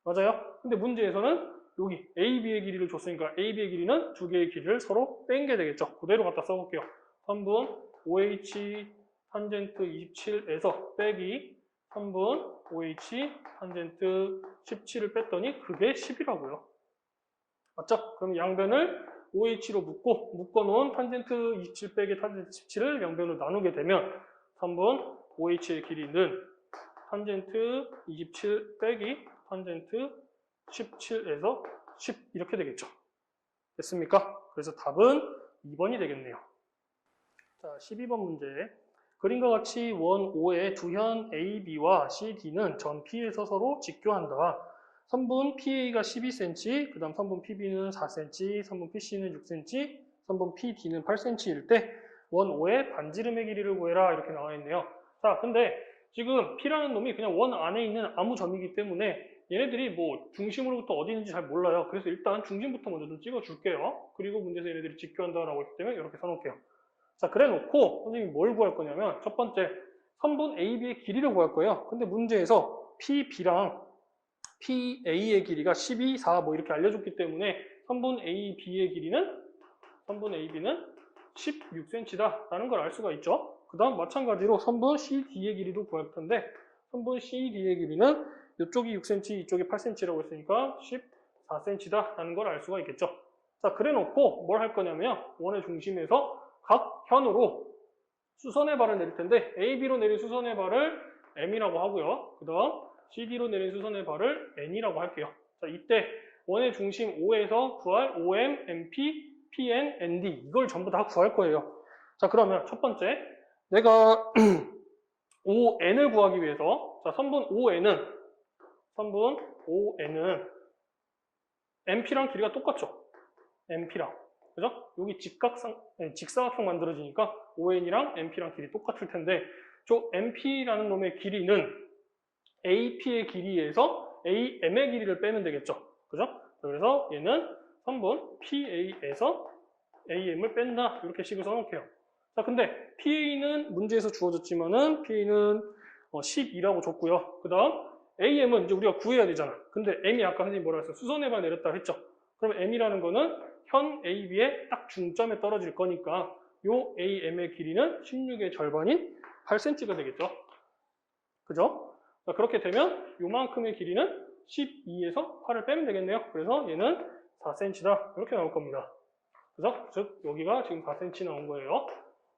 맞아요? 근데 문제에서는 여기 AB의 길이를 줬으니까 AB의 길이는 두 개의 길이를 서로 뺀 게 되겠죠. 그대로 갖다 써볼게요. 3분 OH 탄젠트 27에서 빼기 3분 OH 탄젠트 17을 뺐더니 그게 10이라고요. 맞죠? 그럼 양변을 OH로 묶어놓은 탄젠트 27 빼기 탄젠트 17을 양변으로 나누게 되면 3분 OH의 길이는 탄젠트 27 빼기 탄젠트 17에서 10 이렇게 되겠죠. 됐습니까? 그래서 답은 2번이 되겠네요. 자, 12번 문제. 그림과 같이 원 O의 두현 AB와 CD는 전 P에서 서로 직교한다. 선분 PA가 12cm, 그 다음 선분 PB는 4cm, 선분 PC는 6cm, 선분 PD는 8cm일 때 원 O의 반지름의 길이를 구해라 이렇게 나와 있네요. 자, 근데 지금 P라는 놈이 그냥 원 안에 있는 아무 점이기 때문에 얘네들이 뭐 중심으로부터 어디 있는지 잘 몰라요. 그래서 일단 중심부터 먼저 좀 찍어줄게요. 그리고 문제에서 얘네들이 직교한다라고 했기 때문에 이렇게 써놓을게요. 자, 그래 놓고 선생님이 뭘 구할 거냐면 첫 번째 선분 AB의 길이를 구할 거예요. 근데 문제에서 PB랑 PA의 길이가 12, 4 뭐 이렇게 알려줬기 때문에 선분 AB의 길이는 선분 AB는 16cm다 라는 걸 알 수가 있죠. 그 다음 마찬가지로 선분 CD의 길이도 구할 텐데 선분 CD의 길이는 이쪽이 6cm, 이쪽이 8cm라고 했으니까 14cm다 라는 걸 알 수가 있겠죠. 자, 그래 놓고 뭘 할 거냐면 원의 중심에서 각 현으로 수선의 발을 내릴 텐데 AB로 내린 수선의 발을 M이라고 하고요. 그 다음 CD로 내린 수선의 발을 N이라고 할게요. 자, 이때 원의 중심 O에서 구할 OM, MP, PN, ND 이걸 전부 다 구할 거예요. 자, 그러면 첫 번째 내가 ON을 구하기 위해서 자, 선분 ON은 MP랑 길이가 똑같죠? MP랑 그죠? 여기 직사각형 만들어지니까 ON이랑 MP랑 길이 똑같을 텐데 저 MP라는 놈의 길이는 AP의 길이에서 AM의 길이를 빼면 되겠죠. 그죠? 그래서 얘는 선분 PA에서 AM을 뺀다. 이렇게 식을 써놓을게요. 자, 근데 PA는 문제에서 주어졌지만은 PA는 12라고 줬고요. 그 다음 AM은 이제 우리가 구해야 되잖아. 근데 M이 아까 선생님이 뭐라 했어요? 수선의 발 내렸다 했죠. 그럼 M이라는 거는 현 AB의 딱 중점에 떨어질 거니까 요 AM의 길이는 16의 절반인 8cm가 되겠죠. 그죠? 자, 그렇게 되면 요만큼의 길이는 12에서 8을 빼면 되겠네요. 그래서 얘는 4cm다. 이렇게 나올 겁니다. 그죠? 즉 여기가 지금 4cm 나온 거예요.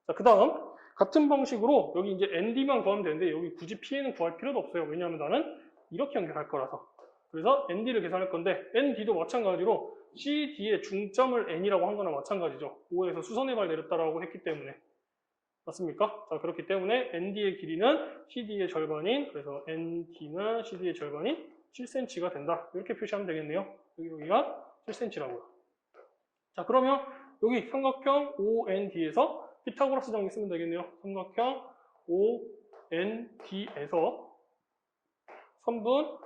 자, 그 다음 같은 방식으로 여기 이제 ND만 구하면 되는데 여기 굳이 P는 구할 필요도 없어요. 왜냐하면 나는 이렇게 연결할 거라서. 그래서 ND를 계산할 건데 ND도 마찬가지로 CD의 중점을 N이라고 한 거나 마찬가지죠. O에서 수선의 발 내렸다라고 했기 때문에. 맞습니까? 자, 그렇기 때문에 ND의 길이는 CD의 절반인, 그래서 ND는 CD의 절반인 7cm가 된다. 이렇게 표시하면 되겠네요. 여기가 7cm라고요. 자, 그러면 여기 삼각형 OND에서 피타고라스 정리 쓰면 되겠네요. 삼각형 OND에서 선분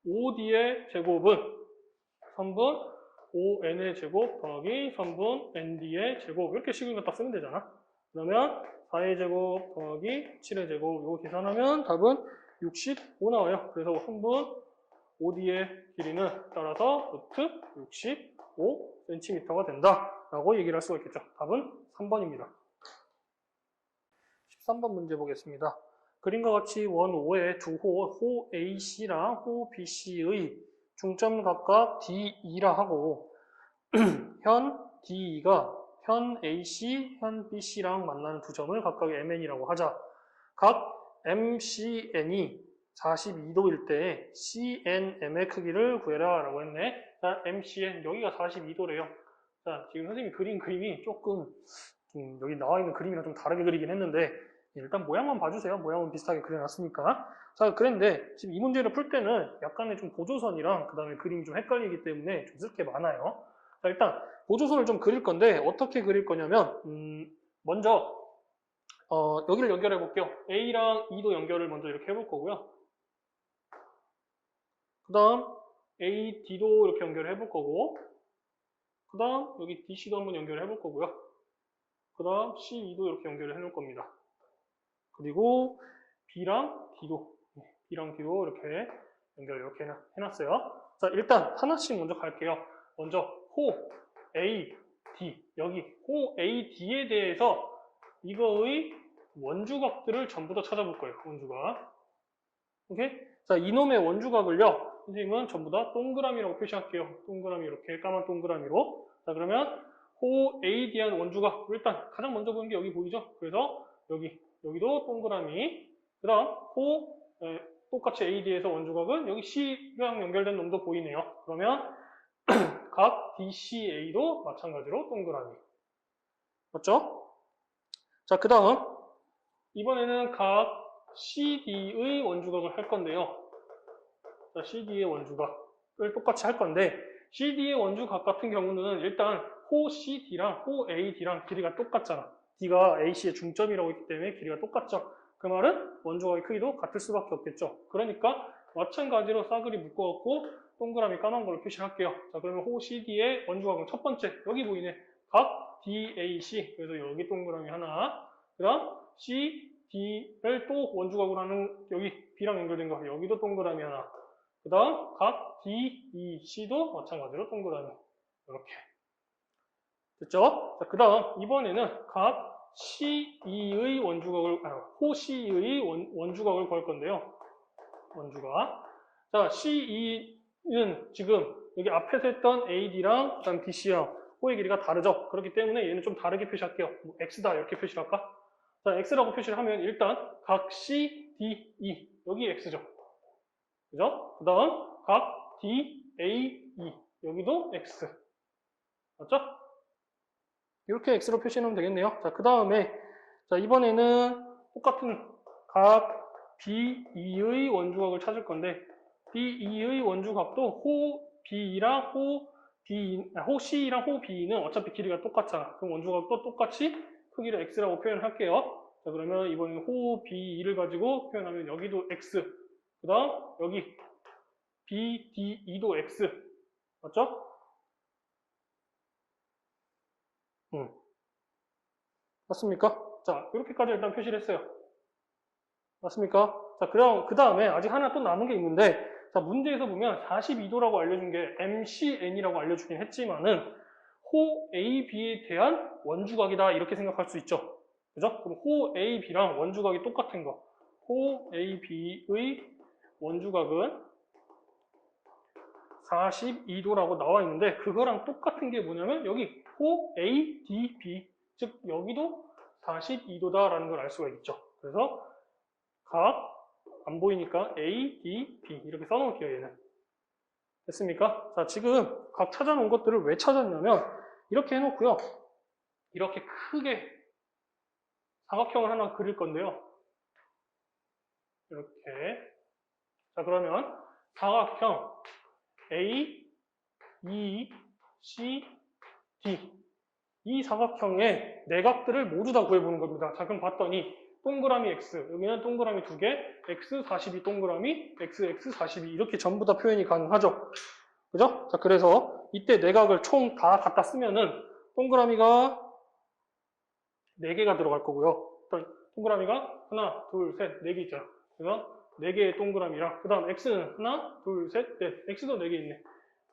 OD의 제곱은 선분 ON의 제곱 더하기 선분 ND의 제곱 이렇게 식을 갖다 쓰면 되잖아. 그러면 4의 제곱 더하기 7의 제곱 이거 계산하면 답은 65 나와요. 그래서 선분 OD의 길이는 따라서 루트 65cm가 된다라고 얘기를 할 수가 있겠죠. 답은 3번입니다. 13번 문제 보겠습니다. 그림과 같이 원 O의 두 호 AC랑 호 BC의 중점 각각 DE라 하고 현 DE가 현 AC, 현 BC랑 만나는 두 점을 각각 MN이라고 하자. 각 MCN이 42도일 때 CNM의 크기를 구해라 라고 했네. 자, MCN 여기가 42도래요. 자, 지금 선생님이 그린 그림이 조금 여기 나와 있는 그림이랑 좀 다르게 그리긴 했는데 일단 모양만 봐주세요. 모양은 비슷하게 그려놨으니까. 자, 그런데 지금 이 문제를 풀 때는 약간의 좀 보조선이랑 그 다음에 그림이 좀 헷갈리기 때문에 좀 쓸 게 많아요. 자, 일단 보조선을 좀 그릴 건데 어떻게 그릴 거냐면 먼저 여기를 연결해 볼게요. A랑 E도 연결을 먼저 이렇게 해볼 거고요. 그 다음 AD도 이렇게 연결해 볼 거고 그 다음 여기 DC도 한번 연결해 볼 거고요. 그 다음 CE도 이렇게 연결을 해 놓을 겁니다. 그리고 B랑 D도 이렇게 연결 이렇게 해놨어요. 자, 일단 하나씩 먼저 갈게요. 먼저 호 A, D 여기 호 A, D에 대해서 이거의 원주각들을 전부 다 찾아볼 거예요. 원주각. 오케이? 자, 이놈의 원주각을요. 선생님은 전부 다 동그라미라고 표시할게요. 동그라미 이렇게 까만 동그라미로. 자, 그러면 호 AD에 대한 원주각 일단 가장 먼저 보는 게 여기 보이죠? 그래서 여기도 동그라미. 그 다음 호 똑같이 AD에서 원주각은 여기 C랑 연결된 놈도 보이네요. 그러면 각 DCA도 마찬가지로 동그라미. 맞죠? 자, 그 다음 이번에는 각 CD의 원주각을 할 건데요. 자, CD의 원주각을 똑같이 할 건데 CD의 원주각 같은 경우는 일단 호 CD랑 호 AD랑 길이가 똑같잖아. D가 AC의 중점이라고 했기 때문에 길이가 똑같죠. 그 말은 원주각의 크기도 같을 수밖에 없겠죠. 그러니까 마찬가지로 싸그리 묶어갖고 동그라미 까만 걸로 표시할게요. 자, 그러면 호 CD의 원주각은 첫 번째 여기 보이네. 각 DAC 그래서 여기 동그라미 하나. 그 다음 CD를 또 원주각으로 하는 여기 B랑 연결된 거 여기도 동그라미 하나. 그 다음 각 DEC도 마찬가지로 동그라미 이렇게 됐죠? 자, 그 다음 이번에는 각 CE의 원주각을 호 CE의 원주각을 구할 건데요. 원주각. 자, CE는 지금 여기 앞에서 했던 AD랑 그다음 BC랑 호의 길이가 다르죠. 그렇기 때문에 얘는 좀 다르게 표시할게요. 뭐 X다 이렇게 표시를 할까? 자, X라고 표시를 하면 일단 각 C, D, E 여기 X죠. 그죠? 그 다음 각 D, A, E 여기도 X 맞죠? 이렇게 X로 표시하면 되겠네요. 자, 그 다음에 자 이번에는 똑같은 각 BE의 원주각을 찾을 건데 BE의 원주각도 호 B랑 호 C랑 호 B는 어차피 길이가 똑같잖아. 그럼 원주각도 똑같이 크기를 X라고 표현할게요. 자, 그러면 이번에는 호 BE를 가지고 표현하면 여기도 X 그 다음 여기 BDE도 X 맞죠? 맞습니까? 자, 이렇게까지 일단 표시를 했어요. 맞습니까? 자, 그럼 그 다음에 아직 하나 또 남은 게 있는데 자, 문제에서 보면 42도라고 알려준 게 MCN이라고 알려주긴 했지만은 호 AB에 대한 원주각이다 이렇게 생각할 수 있죠. 그죠? 그럼 호 AB랑 원주각이 똑같은 거. 호 AB의 원주각은 42도라고 나와 있는데 그거랑 똑같은 게 뭐냐면 여기 호 ADB 즉 여기도 42도다라는 걸 알 수가 있죠. 그래서 각 안 보이니까 A, D, B 이렇게 써놓을게요. 얘는 됐습니까? 자, 지금 각 찾아놓은 것들을 왜 찾았냐면 이렇게 해놓고요. 이렇게 크게 사각형을 하나 그릴 건데요. 이렇게 자, 그러면 사각형 A, E, C, D 이 사각형의 내각들을 모두 다 구해보는 겁니다. 자, 그럼 봤더니 동그라미 X, 여기는 동그라미 2개, X 42 동그라미, XX 42 이렇게 전부 다 표현이 가능하죠. 그죠? 자, 그래서 이때 내각을 총 다 갖다 쓰면은 동그라미가 4개가 들어갈 거고요. 동그라미가 하나, 둘, 셋, 4개 있잖아. 그래서 4개의 동그라미랑 그 다음 X는 하나, 둘, 셋, 넷. X도 4개 있네.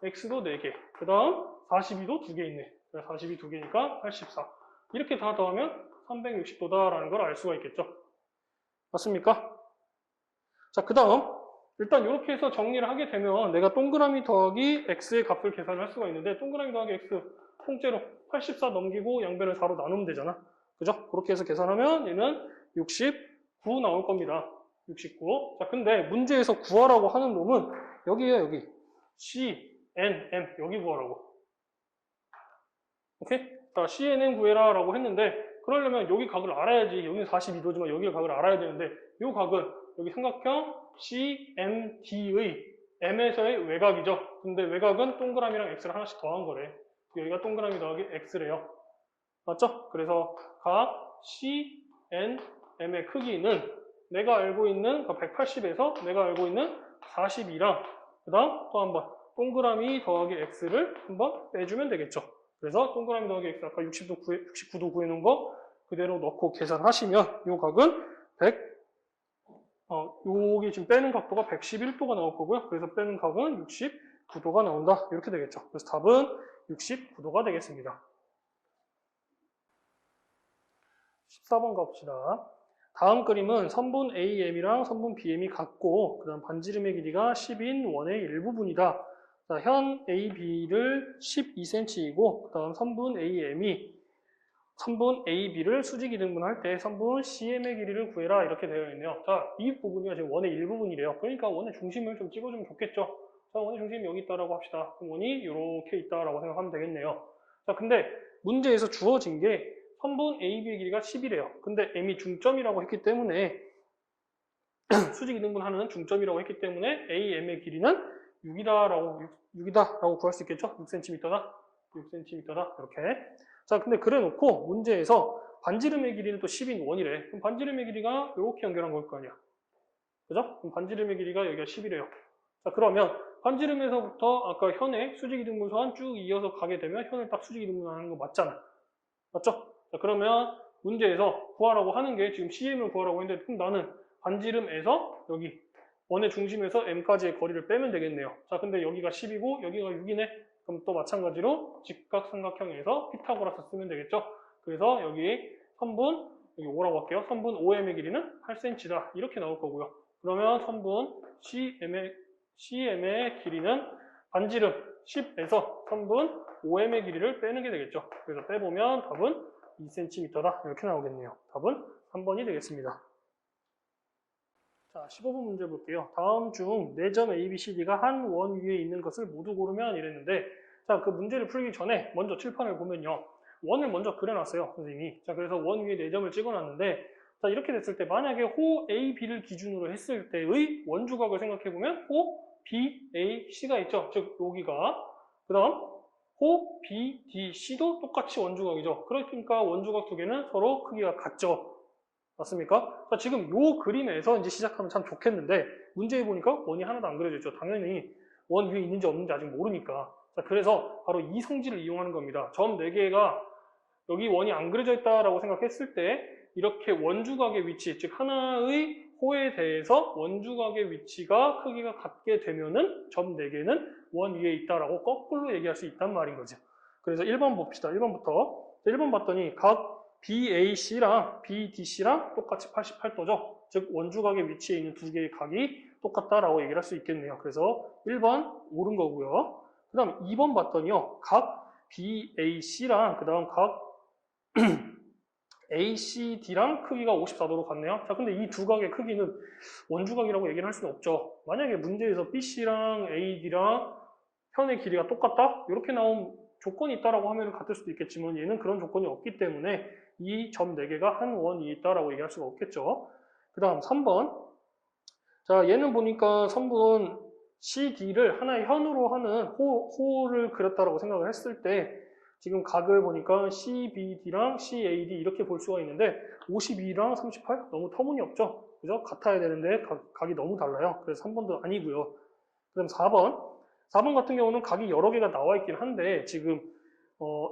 X도 4개. 그 다음 42도 2개 있네. 42 2개니까 84. 이렇게 다 더하면 360도다라는 걸 알 수가 있겠죠. 맞습니까? 자, 그 다음 일단 이렇게 해서 정리를 하게 되면 내가 동그라미 더하기 x의 값을 계산할 수가 있는데 동그라미 더하기 x 통째로 84 넘기고 양변을 4로 나누면 되잖아. 그죠? 그렇게 해서 계산하면 얘는 69 나올 겁니다. 69. 자, 근데 문제에서 구하라고 하는 놈은 여기에요, 여기. C, N, M 여기 구하라고. 오케이? 자, CNN 구해라 라고 했는데 그러려면 여기 각을 알아야지. 여기는 42도지만 여기 각을 알아야 되는데 이 각은 여기 삼각형 CMD의 M에서의 외곽이죠. 근데 외곽은 동그라미랑 X를 하나씩 더한 거래. 여기가 동그라미 더하기 X래요. 맞죠? 그래서 각 CNM의 크기는 내가 알고 있는 180에서 내가 알고 있는 42랑 그 다음 또 한번 동그라미 더하기 X를 한번 빼주면 되겠죠. 그래서 동그라미 더하기 X 아까 69도 구해놓은 거 그대로 넣고 계산하시면 이 각은 여기 지금 빼는 각도가 111도가 나올 거고요. 그래서 빼는 각은 69도가 나온다. 이렇게 되겠죠. 그래서 답은 69도가 되겠습니다. 14번 가봅시다. 다음 그림은 선분 AM이랑 선분 BM이 같고 그 다음 반지름의 길이가 10인 원의 일부분이다. 현 AB를 12cm이고 그 다음 선분 AM이 선분 A, B를 수직 이등분할 때 선분 CM의 길이를 구해라 이렇게 되어 있네요. 자, 이 부분이 지금 원의 일부분이래요. 그러니까 원의 중심을 좀 찍어주면 좋겠죠. 자, 원의 중심이 여기 있다라고 합시다. 그럼 원이 이렇게 있다라고 생각하면 되겠네요. 자, 근데 문제에서 주어진 게 선분 AB의 길이가 10이래요. 근데 M이 중점이라고 했기 때문에 수직 이등분하는 중점이라고 했기 때문에 AM의 길이는 6이다라고 구할 수 있겠죠? 6cm다. 6cm다. 이렇게. 자, 근데 그래 놓고 문제에서 반지름의 길이는 또 10인 원이래. 그럼 반지름의 길이가 이렇게 연결한 걸 거 아니야. 그죠? 그럼 반지름의 길이가 여기가 10이래요. 자, 그러면 반지름에서부터 아까 현의 수직 이등분선 쭉 이어서 가게 되면 현을 딱 수직 이등분하는 거 맞잖아. 맞죠? 자, 그러면 문제에서 구하라고 하는 게 지금 CM을 구하라고 했는데 그럼 나는 반지름에서 여기 원의 중심에서 M까지의 거리를 빼면 되겠네요. 자, 근데 여기가 10이고 여기가 6이네. 그럼 또 마찬가지로 직각삼각형에서 피타고라스 쓰면 되겠죠. 그래서 여기 선분, 여기 5라고 할게요. 선분 OM의 길이는 8cm다. 이렇게 나올 거고요. 그러면 선분 CM의 길이는 반지름 10에서 선분 OM의 길이를 빼는 게 되겠죠. 그래서 빼보면 답은 2cm다. 이렇게 나오겠네요. 답은 3번이 되겠습니다. 자, 15번 문제 볼게요. 다음 중 4점 A, B, C, D가 한 원 위에 있는 것을 모두 고르면 이랬는데, 자, 그 문제를 풀기 전에 먼저 칠판을 보면요. 원을 먼저 그려놨어요, 선생님이. 자, 그래서 원 위에 4점을 찍어놨는데, 자, 이렇게 됐을 때 만약에 호 A, B를 기준으로 했을 때의 원주각을 생각해보면 호 B, A, C가 있죠. 즉, 여기가. 그 다음 호 B, D, C도 똑같이 원주각이죠. 그러니까 원주각 두 개는 서로 크기가 같죠. 맞습니까? 자, 지금 요 그림에서 이제 시작하면 참 좋겠는데 문제에 보니까 원이 하나도 안 그려져 있죠. 당연히 원 위에 있는지 없는지 아직 모르니까. 자, 그래서 바로 이 성질을 이용하는 겁니다. 점 4개가 여기 원이 안 그려져 있다라고 생각했을 때 이렇게 원주각의 위치, 즉 하나의 호에 대해서 원주각의 위치가 크기가 같게 되면은 점 4개는 원 위에 있다라고 거꾸로 얘기할 수 있단 말인 거죠. 그래서 1번 봅시다. 1번부터. 1번 봤더니 각 BAC랑 BDC랑 똑같이 88도죠. 즉 원주각의 위치에 있는 두 개의 각이 똑같다라고 얘기를 할 수 있겠네요. 그래서 1번 옳은 거고요. 그 다음 2번 봤더니요. 각 BAC랑 그 다음 각 ACD랑 크기가 54도로 같네요. 자, 근데 이 두 각의 크기는 원주각이라고 얘기를 할 수는 없죠. 만약에 문제에서 BC랑 AD랑 편의 길이가 똑같다? 이렇게 나온 조건이 있다라고 하면 같을 수도 있겠지만 얘는 그런 조건이 없기 때문에 이 점 4개가 한 원이 있다라고 얘기할 수가 없겠죠. 그 다음 3번. 자, 얘는 보니까 선분 CD를 하나의 현으로 하는 호를 그렸다라고 생각을 했을 때 지금 각을 보니까 CBD랑 CAD 이렇게 볼 수가 있는데 52랑 38? 너무 터무니없죠? 그죠? 같아야 되는데 각이 너무 달라요. 그래서 3번도 아니고요. 그다음 4번. 4번 같은 경우는 각이 여러 개가 나와 있긴 한데 지금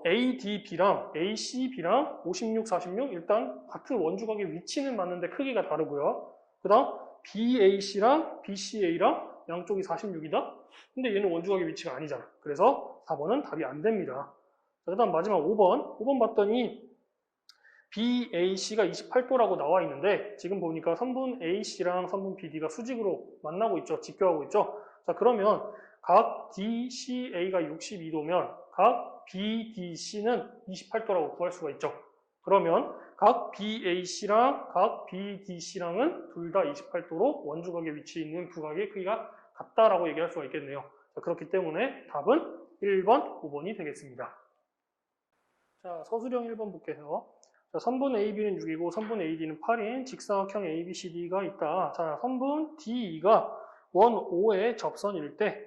ADB랑 ACB랑 56, 46 일단 같은 원주각의 위치는 맞는데 크기가 다르고요. 그 다음 BAC랑 BCA랑 양쪽이 46이다? 근데 얘는 원주각의 위치가 아니잖아. 그래서 4번은 답이 안 됩니다. 그 다음 마지막 5번. 5번 봤더니 BAC가 28도라고 나와 있는데 지금 보니까 선분 AC랑 선분 BD가 수직으로 만나고 있죠. 직교하고 있죠. 자, 그러면 각 DCA가 62도면 각 BDC는 28도라고 구할 수가 있죠. 그러면 각 BAC랑 각 BDC랑은 둘 다 28도로 원주각의 위치에 있는 두 각의 크기가 같다라고 얘기할 수가 있겠네요. 자, 그렇기 때문에 답은 1번, 5번이 되겠습니다. 자, 서술형 1번 볼게요. 자, 선분 AB는 6이고 선분 AD는 8인 직사각형 ABCD가 있다. 자, 선분 DE가 원 O의 접선일 때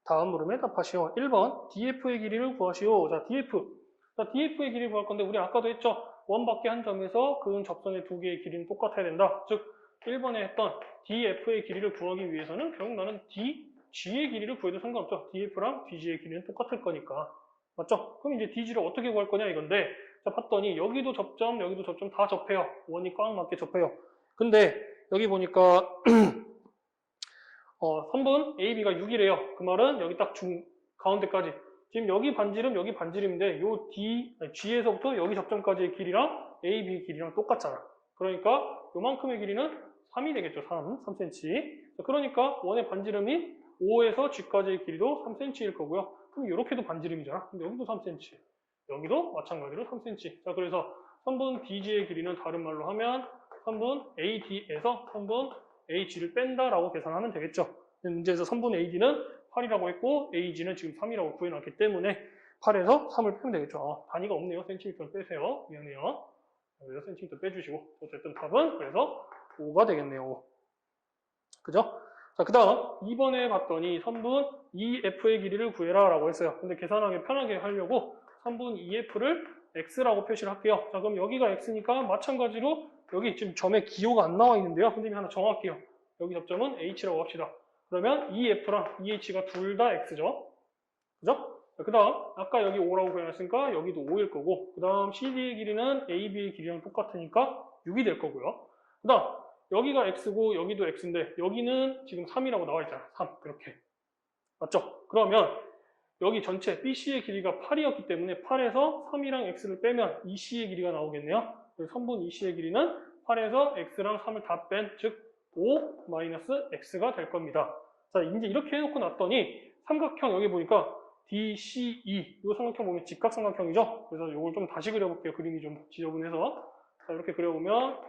다음 물음에 답하시오. 1번 DF의 길이를 구하시오. 자, DF의 길이를 구할 건데 우리 아까도 했죠. 원밖에 한 점에서 그은 접선의 두 개의 길이는 똑같아야 된다. 즉 1번에 했던 DF의 길이를 구하기 위해서는 결국 나는 DG의 길이를 구해도 상관없죠. DF랑 DG의 길이는 똑같을 거니까. 맞죠? 그럼 이제 DG를 어떻게 구할 거냐 이건데 자, 봤더니 여기도 접점 다 접해요. 원이 꽉 맞게 접해요. 근데 여기 보니까 선분 AB가 6이래요. 그 말은 여기 딱 가운데까지. 지금 여기 반지름인데 요 G에서부터 여기 접점까지의 길이랑 AB 길이랑 똑같잖아. 그러니까 요만큼의 길이는 3이 되겠죠. 3cm. 그러니까 원의 반지름이 O에서 G까지의 길이도 3cm일 거고요. 그럼 이렇게도 반지름이잖아. 근데 여기도 3cm. 여기도 마찬가지로 3cm. 자, 그래서 선분 DG의 길이는 다른 말로 하면 선분 AD에서 선분 AG를 뺀다라고 계산하면 되겠죠. 문제에서 선분 AD는 8이라고 했고 AG는 지금 3이라고 구해놨기 때문에 8에서 3을 빼면 되겠죠. 단위가 없네요. 센티미터를 빼세요. 미안해요. 그래서 센티미터 빼주시고 어쨌든 답은 그래서 5가 되겠네요. 그죠? 자, 그 다음 2번에 봤더니 선분 EF의 길이를 구해라 라고 했어요. 근데 계산하기 편하게 하려고 선분 EF를 X라고 표시를 할게요. 자, 그럼 여기가 X니까 마찬가지로 여기 지금 점에 기호가 안 나와 있는데요. 선생님이 하나 정할게요. 여기 접점은 H라고 합시다. 그러면 EF랑 EH가 둘 다 X죠. 그죠? 그 다음 아까 여기 5라고 표현했으니까 여기도 5일 거고 그 다음 CD의 길이는 AB의 길이랑 똑같으니까 6이 될 거고요. 그 다음 여기가 X고 여기도 X인데 여기는 지금 3이라고 나와 있잖아. 3 이렇게 맞죠? 그러면 여기 전체 BC의 길이가 8이었기 때문에 8에서 3이랑 X를 빼면 EC의 길이가 나오겠네요. 그래서 선분 EC의 길이는 8에서 X랑 3을 다 뺀 즉 5 마이너스 X가 될 겁니다. 자, 이제 이렇게 해놓고 났더니 삼각형 여기 보니까 DCE 이 삼각형 보면 직각삼각형이죠. 그래서 이걸 좀 다시 그려볼게요. 그림이 좀 지저분해서. 자, 이렇게 그려보면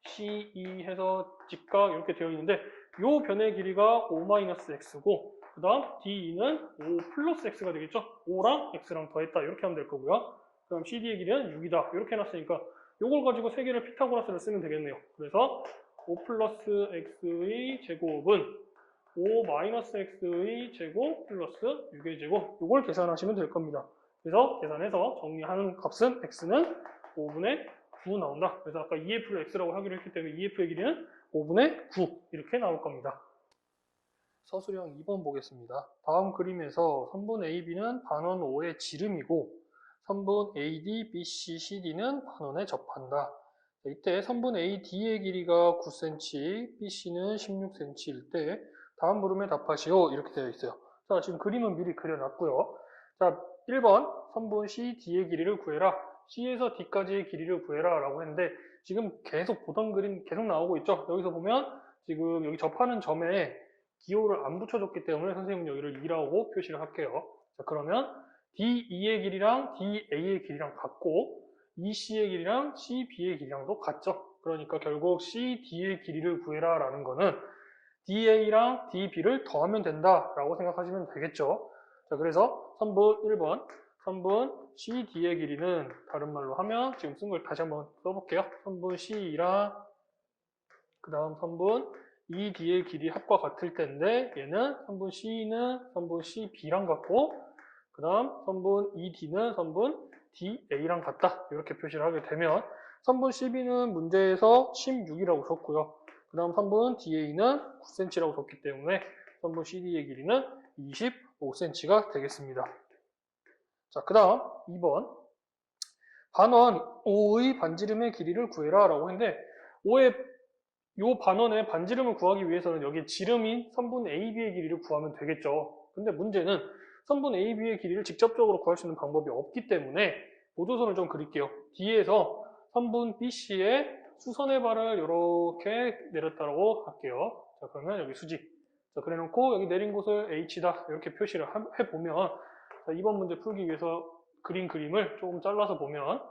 DCE 해서 직각 이렇게 되어 있는데 이 변의 길이가 5-x고 그 다음 DE는 5 플러스 x가 되겠죠. 5랑 x랑 더했다 이렇게 하면 될 거고요. 그럼 CD의 길이는 6이다 이렇게 해놨으니까 이걸 가지고 세 개를 피타고라스를 쓰면 되겠네요. 그래서 5 플러스 x의 제곱은 5 마이너스 x의 제곱 플러스 6의 제곱 이걸 계산하시면 될 겁니다. 그래서 계산해서 정리하는 값은 x는 5분의 9 나온다. 그래서 아까 EF를 x라고 하기로 했기 때문에 EF의 길이는 5분의 9 이렇게 나올 겁니다. 서술형 2번 보겠습니다. 다음 그림에서 선분 AB는 반원 5의 지름이고 선분 AD, BC, CD는 반원에 접한다. 이때 선분 AD의 길이가 9cm, BC는 16cm일 때 다음 물음에 답하시오 이렇게 되어 있어요. 자, 지금 그림은 미리 그려놨고요. 자, 1번 선분 CD의 길이를 구해라. C에서 D까지의 길이를 구해라 라고 했는데 지금 계속 보던 그림 계속 나오고 있죠. 여기서 보면 지금 여기 접하는 점에 기호를 안 붙여줬기 때문에 선생님은 여기를 2라고 표시를 할게요. 자, 그러면 DE의 길이랑 DA의 길이랑 같고 EC의 길이랑 CB의 길이랑도 같죠. 그러니까 결국 CD의 길이를 구해라 라는 거는 DA랑 DB를 더하면 된다라고 생각하시면 되겠죠. 자, 그래서 선분 1번, 선분 CD의 길이는 다른 말로 하면 지금 쓴 걸 다시 한번 써볼게요. 선분 C랑 그 다음 선분 ED의 길이 합과 같을 텐데 얘는 선분 C는 선분 CB랑 같고 그 다음 선분 ED는 선분 DA랑 같다 이렇게 표시를 하게 되면 선분 CB는 문제에서 16이라고 줬고요. 그 다음 선분 DA는 9cm라고 줬기 때문에 선분 CD의 길이는 25cm가 되겠습니다. 자, 그 다음 2번 반원 5의 반지름의 길이를 구해라 라고 했는데 5의 요 반원의 반지름을 구하기 위해서는 여기 지름인 선분 AB의 길이를 구하면 되겠죠. 근데 문제는 선분 AB의 길이를 직접적으로 구할 수 있는 방법이 없기 때문에 보조선을 좀 그릴게요. D에서 선분 BC의 수선의 발을 이렇게 내렸다고 할게요. 자, 그러면 여기 수직. 자, 그래놓고 여기 내린 곳을 H다 이렇게 표시를 해보면 자, 이번 문제 풀기 위해서 그린 그림을 조금 잘라서 보면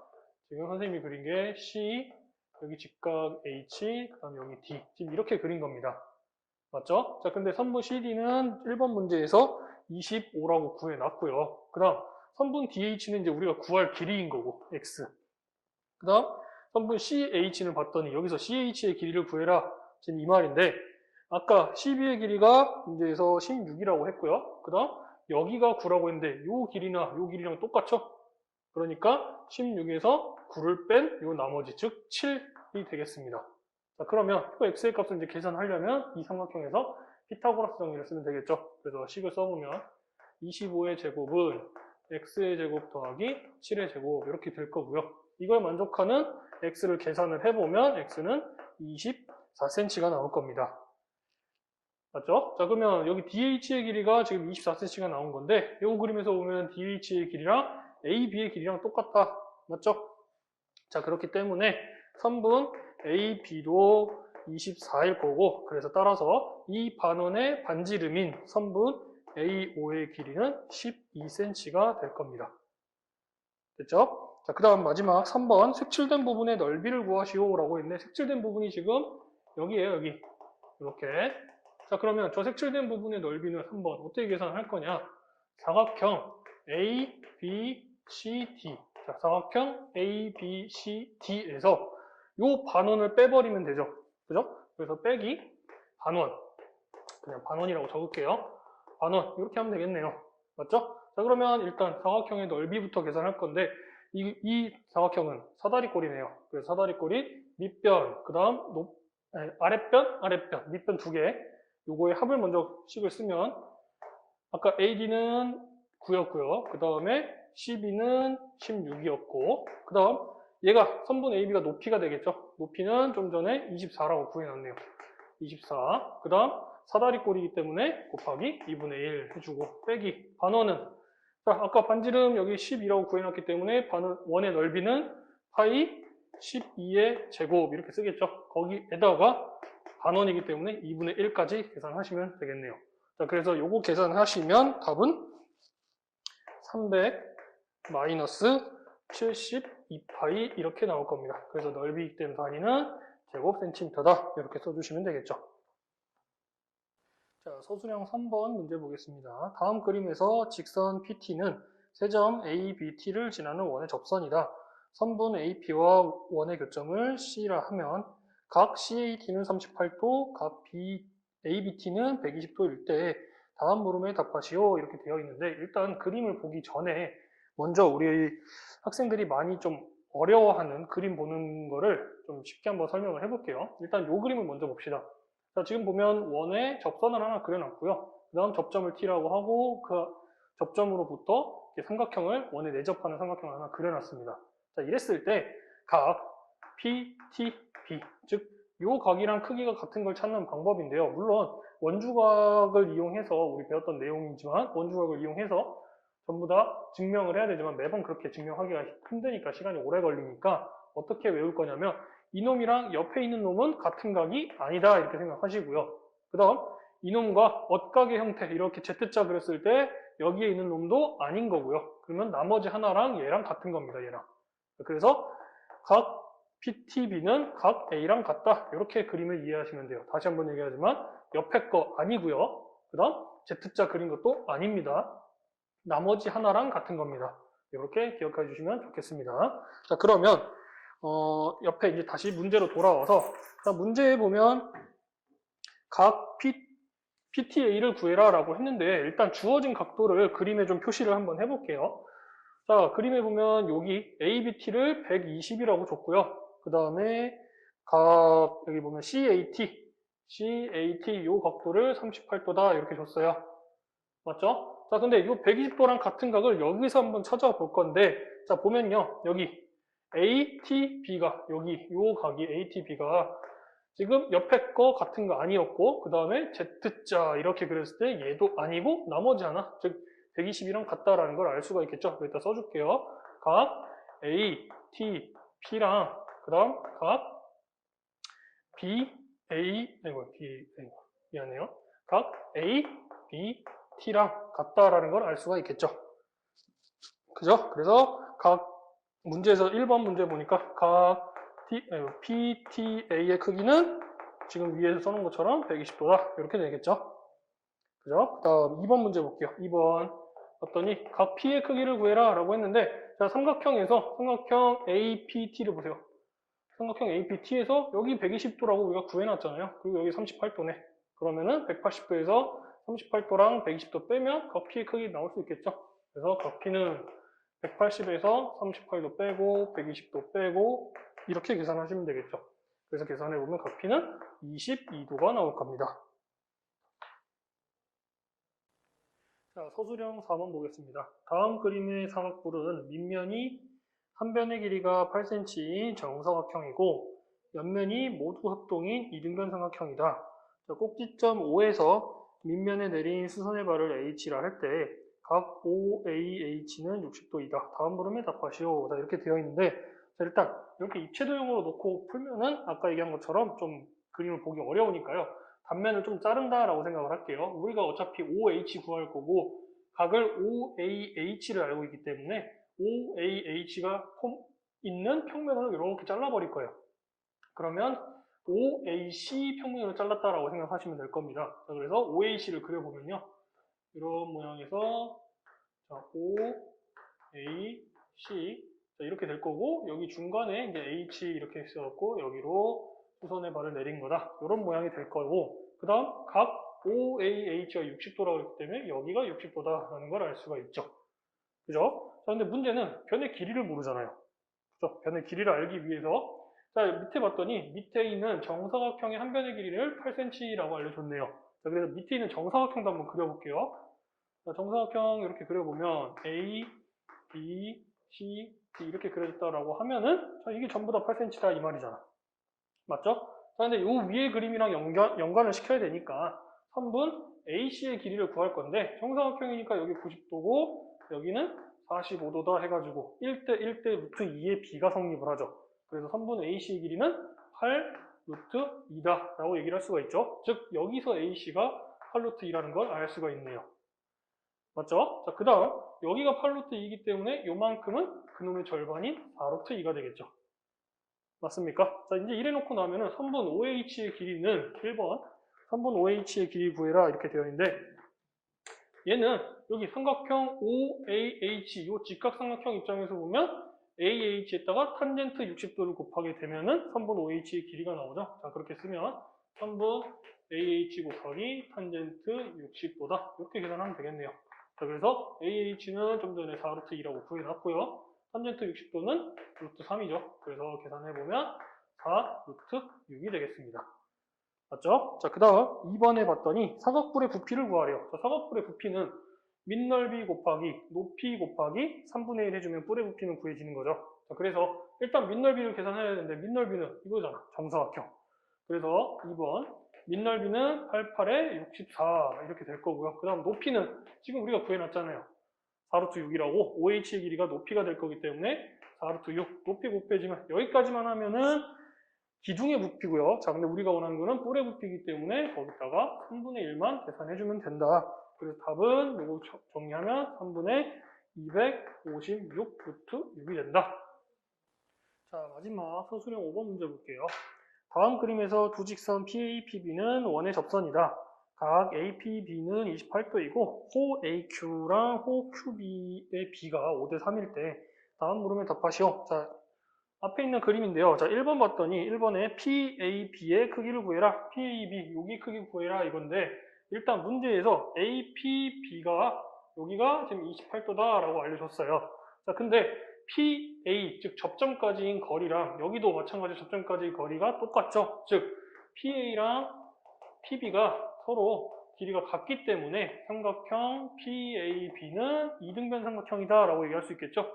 지금 선생님이 그린 게 C 여기 직각 H, 그 다음에 여기 D. 지금 이렇게 그린 겁니다. 맞죠? 자, 근데 선분 CD는 1번 문제에서 25라고 구해놨고요. 그 다음, 선분 DH는 이제 우리가 구할 길이인 거고, X. 그 다음, 선분 CH는 봤더니 여기서 CH의 길이를 구해라. 지금 이 말인데, 아까 CB의 길이가 문제에서 16이라고 했고요. 그 다음, 여기가 9라고 했는데, 요 길이나 요 길이랑 똑같죠? 그러니까 16에서 9를 뺀 요 나머지, 즉 7이 되겠습니다. 자, 그러면 또 x의 값을 이제 계산하려면 이 삼각형에서 피타고라스 정리를 쓰면 되겠죠. 그래서 식을 써보면 25의 제곱은 x의 제곱 더하기 7의 제곱 이렇게 될 거고요. 이걸 만족하는 x를 계산을 해보면 x는 24cm가 나올 겁니다. 맞죠? 자, 그러면 여기 DH의 길이가 지금 24cm가 나온 건데 이 그림에서 보면 DH의 길이랑 AB의 길이랑 똑같다. 맞죠? 자, 그렇기 때문에 선분 AB도 24일 거고 그래서 따라서 이 반원의 반지름인 선분 A5의 길이는 12cm가 될 겁니다. 됐죠? 자, 그 다음 마지막 3번 색칠된 부분의 넓이를 구하시오 라고 했는데 색칠된 부분이 지금 여기에요, 여기. 이렇게. 자, 그러면 저 색칠된 부분의 넓이는 한번 어떻게 계산할 거냐? 사각형 A, B, C, D. 자, 사각형 A, B, C, D에서 요 반원을 빼버리면 되죠. 그죠? 그래서 빼기 반원. 그냥 반원이라고 적을게요. 반원. 이렇게 하면 되겠네요. 맞죠? 자, 그러면 일단 사각형의 넓이부터 계산할 건데 이 사각형은 사다리꼴이네요. 그래서 사다리꼴이 밑변, 그 다음 아랫변, 밑변 두 개. 요거의 합을 먼저 식을 쓰면 아까 AD는 9였고요. 그 다음에 CB는 16이었고 그 다음 얘가 선분 AB가 높이가 되겠죠. 높이는 좀 전에 24라고 구해놨네요. 24. 그 다음 사다리꼴이기 때문에 곱하기 2분의 1 해주고 빼기 반원은 자 아까 반지름 여기 12라고 구해놨기 때문에 원의 넓이는 파이 12의 제곱 이렇게 쓰겠죠. 거기에다가 반원이기 때문에 2분의 1까지 계산하시면 되겠네요. 자, 그래서 요거 계산하시면 답은 300 마이너스 72파이 이렇게 나올 겁니다. 그래서 넓이 된 단위는 제곱 센티미터다. 이렇게 써주시면 되겠죠. 자, 서술형 3번 문제 보겠습니다. 다음 그림에서 직선 PT는 세점 ABT를 지나는 원의 접선이다. 선분 AP와 원의 교점을 C라 하면 각 CAT는 38도, 각 ABT는 120도일 때 다음 물음에 답하시오 이렇게 되어 있는데 일단 그림을 보기 전에 먼저 우리 학생들이 많이 좀 어려워하는 그림 보는 거를 좀 쉽게 한번 설명을 해볼게요. 일단 이 그림을 먼저 봅시다. 자, 지금 보면 원에 접선을 하나 그려놨고요. 그 다음 접점을 T라고 하고 그 접점으로부터 삼각형을 원에 내접하는 삼각형을 하나 그려놨습니다. 자, 이랬을 때 각 P, T, B 즉 요 각이랑 크기가 같은 걸 찾는 방법인데요. 물론 원주각을 이용해서 우리 배웠던 내용이지만 원주각을 이용해서 전부 다 증명을 해야 되지만 매번 그렇게 증명하기가 힘드니까 시간이 오래 걸리니까 어떻게 외울 거냐면 이놈이랑 옆에 있는 놈은 같은 각이 아니다 이렇게 생각하시고요. 그 다음 이놈과 엇각의 형태 이렇게 Z자 그렸을 때 여기에 있는 놈도 아닌 거고요. 그러면 나머지 하나랑 얘랑 같은 겁니다. 얘랑. 그래서 각 PTB는 각 A랑 같다. 이렇게 그림을 이해하시면 돼요. 다시 한번 얘기하지만 옆에 거 아니고요. 그 다음 Z자 그린 것도 아닙니다. 나머지 하나랑 같은 겁니다. 이렇게 기억해 주시면 좋겠습니다. 자, 그러면 옆에 이제 다시 문제로 돌아와서 자, 문제에 보면 각 PTA를 구해라 라고 했는데 일단 주어진 각도를 그림에 좀 표시를 한번 해볼게요. 자, 그림에 보면 여기 ABT를 120이라고 줬고요. 그 다음에 여기 보면 CAT 요 각도를 38도다 이렇게 줬어요. 맞죠? 자, 근데 이 120도랑 같은 각을 여기서 한번 찾아볼 건데 자, 보면요. 여기 ATB가 여기 요 각이 ATB가 지금 옆에 거 같은 거 아니었고 그 다음에 Z자 이렇게 그렸을 때 얘도 아니고 나머지 하나 즉 120이랑 같다라는 걸 알 수가 있겠죠. 여기다 써줄게요. 각 A, T, P랑 그 다음 각 B, A, 미안해요. 각 A, B, T랑 같다라는 걸 알 수가 있겠죠. 그죠? 그래서 각 문제에서 1번 문제 보니까 각 PTA의 크기는 지금 위에서 써놓은 것처럼 120도다. 이렇게 되겠죠. 그죠? 그 다음 2번 문제 볼게요. 2번 봤더니 각 P의 크기를 구해라 라고 했는데 자, 삼각형에서 삼각형 APT를 보세요. 삼각형 APT에서 여기 120도라고 우리가 구해놨잖아요. 그리고 여기 38도네. 그러면은 180도에서 38도랑 120도 빼면 각 P의 크기 나올 수 있겠죠. 그래서 각 P는 180에서 38도 빼고 120도 빼고 이렇게 계산하시면 되겠죠. 그래서 계산해보면 각 P는 22도가 나올 겁니다. 자, 서술형 4번 보겠습니다. 다음 그림의 사각뿔은 밑면이 한 변의 길이가 8cm인 정사각형이고 옆면이 모두 합동인 이등변 삼각형이다. 자, 꼭지점 O에서 밑면에 내린 수선의 발을 H라 할 때 각 OAH는 60도이다. 다음 물음에 답하시오. 자, 이렇게 되어 있는데 자, 일단 이렇게 입체도형으로 놓고 풀면은 아까 얘기한 것처럼 좀 그림을 보기 어려우니까요. 단면을 좀 자른다라고 생각을 할게요. 우리가 어차피 OH 구할 거고 각을 OAH를 알고 있기 때문에 OAH가 있는 평면으로 이렇게 잘라버릴 거예요. 그러면 OAC 평면으로 잘랐다라고 생각하시면 될 겁니다. 자, 그래서 OAC를 그려보면요. 이런 모양에서 자, OAC 자, 이렇게 될 거고 여기 중간에 이제 H 이렇게 있어갖고 여기로 수선의 발을 내린 거다. 이런 모양이 될 거고 그 다음 각 OAH가 60도라고 했기 때문에 여기가 60도다라는 걸 알 수가 있죠. 그죠? 자, 근데 문제는 변의 길이를 모르잖아요. 그죠? 변의 길이를 알기 위해서 자, 밑에 봤더니 밑에 있는 정사각형의 한 변의 길이를 8cm라고 알려줬네요. 자, 그래서 밑에 있는 정사각형도 한번 그려볼게요. 자, 정사각형 이렇게 그려보면 A, B, C, D 이렇게 그려졌다라고 하면은 자, 이게 전부 다 8cm다 이 말이잖아. 맞죠? 자, 근데 요 위에 그림이랑 연관을 시켜야 되니까 선분 AC의 길이를 구할 건데 정사각형이니까 여기 90도고 여기는 45도다 해가지고 1대 1대 루트 2의 B가 성립을 하죠. 그래서 선분 AC의 길이는 8 루트 2다 라고 얘기를 할 수가 있죠. 즉 여기서 AC가 8 루트 2라는 걸 알 수가 있네요. 맞죠? 자, 그 다음 여기가 8 루트 2이기 때문에 요만큼은 그놈의 절반인 4 루트 2가 되겠죠. 맞습니까? 자, 이제 이래놓고 나면은 선분 OH의 길이는 1번 선분 OH의 길이 구해라 이렇게 되어 있는데 얘는 여기 삼각형 OAH 이 직각삼각형 입장에서 보면 AH에다가 탄젠트 60도를 곱하게 되면은 선분 OH의 길이가 나오죠. 자, 그렇게 쓰면 선분 AH 곱하기 탄젠트 60도다 이렇게 계산하면 되겠네요. 자, 그래서 AH는 좀 전에 4루트 2라고 구해놨고요. 탄젠트 60도는 루트 3이죠. 그래서 계산해보면 4 루트 6이 되겠습니다. 맞죠? 자, 그 다음 2번에 봤더니 사각뿔의 부피를 구하래요. 자, 사각뿔의 부피는 밑넓이 곱하기 높이 곱하기 3분의 1 해주면 뿔의 부피는 구해지는 거죠. 자, 그래서 일단 밑넓이를 계산해야 되는데 밑넓이는 이거잖아. 정사각형. 그래서 2번 밑넓이는 88에 64 이렇게 될 거고요. 그 다음 높이는 지금 우리가 구해놨잖아요. 4루트 6이라고 OH의 길이가 높이가 될 거기 때문에 4루트 6 높이 곱해지면 여기까지만 하면은 기둥의 부피고요. 자, 근데 우리가 원하는 거는 뿔의 부피이기 때문에 거기다가 3분의 1만 계산해주면 된다. 그래서 답은 이거 정리하면 3분의 256 루트 6이 된다. 자, 마지막 서술형 5번 문제 볼게요. 다음 그림에서 두 직선 PA, PB는 원의 접선이다. 각 APB는 28도이고 호 AQ랑 호 QB의 B가 5대 3일 때 다음 물음에 답하시오. 자, 앞에 있는 그림인데요. 자, 1번 봤더니 1번에 PAB의 크기를 구해라. PAB 여기 크기 구해라 이건데 일단 문제에서 APB가 여기가 지금 28도다라고 알려줬어요. 자, 근데 PA 즉 접점까지인 거리랑 여기도 마찬가지 접점까지의 거리가 똑같죠. 즉 PA랑 PB가 서로 길이가 같기 때문에 삼각형 PAB는 이등변 삼각형이다 라고 얘기할 수 있겠죠.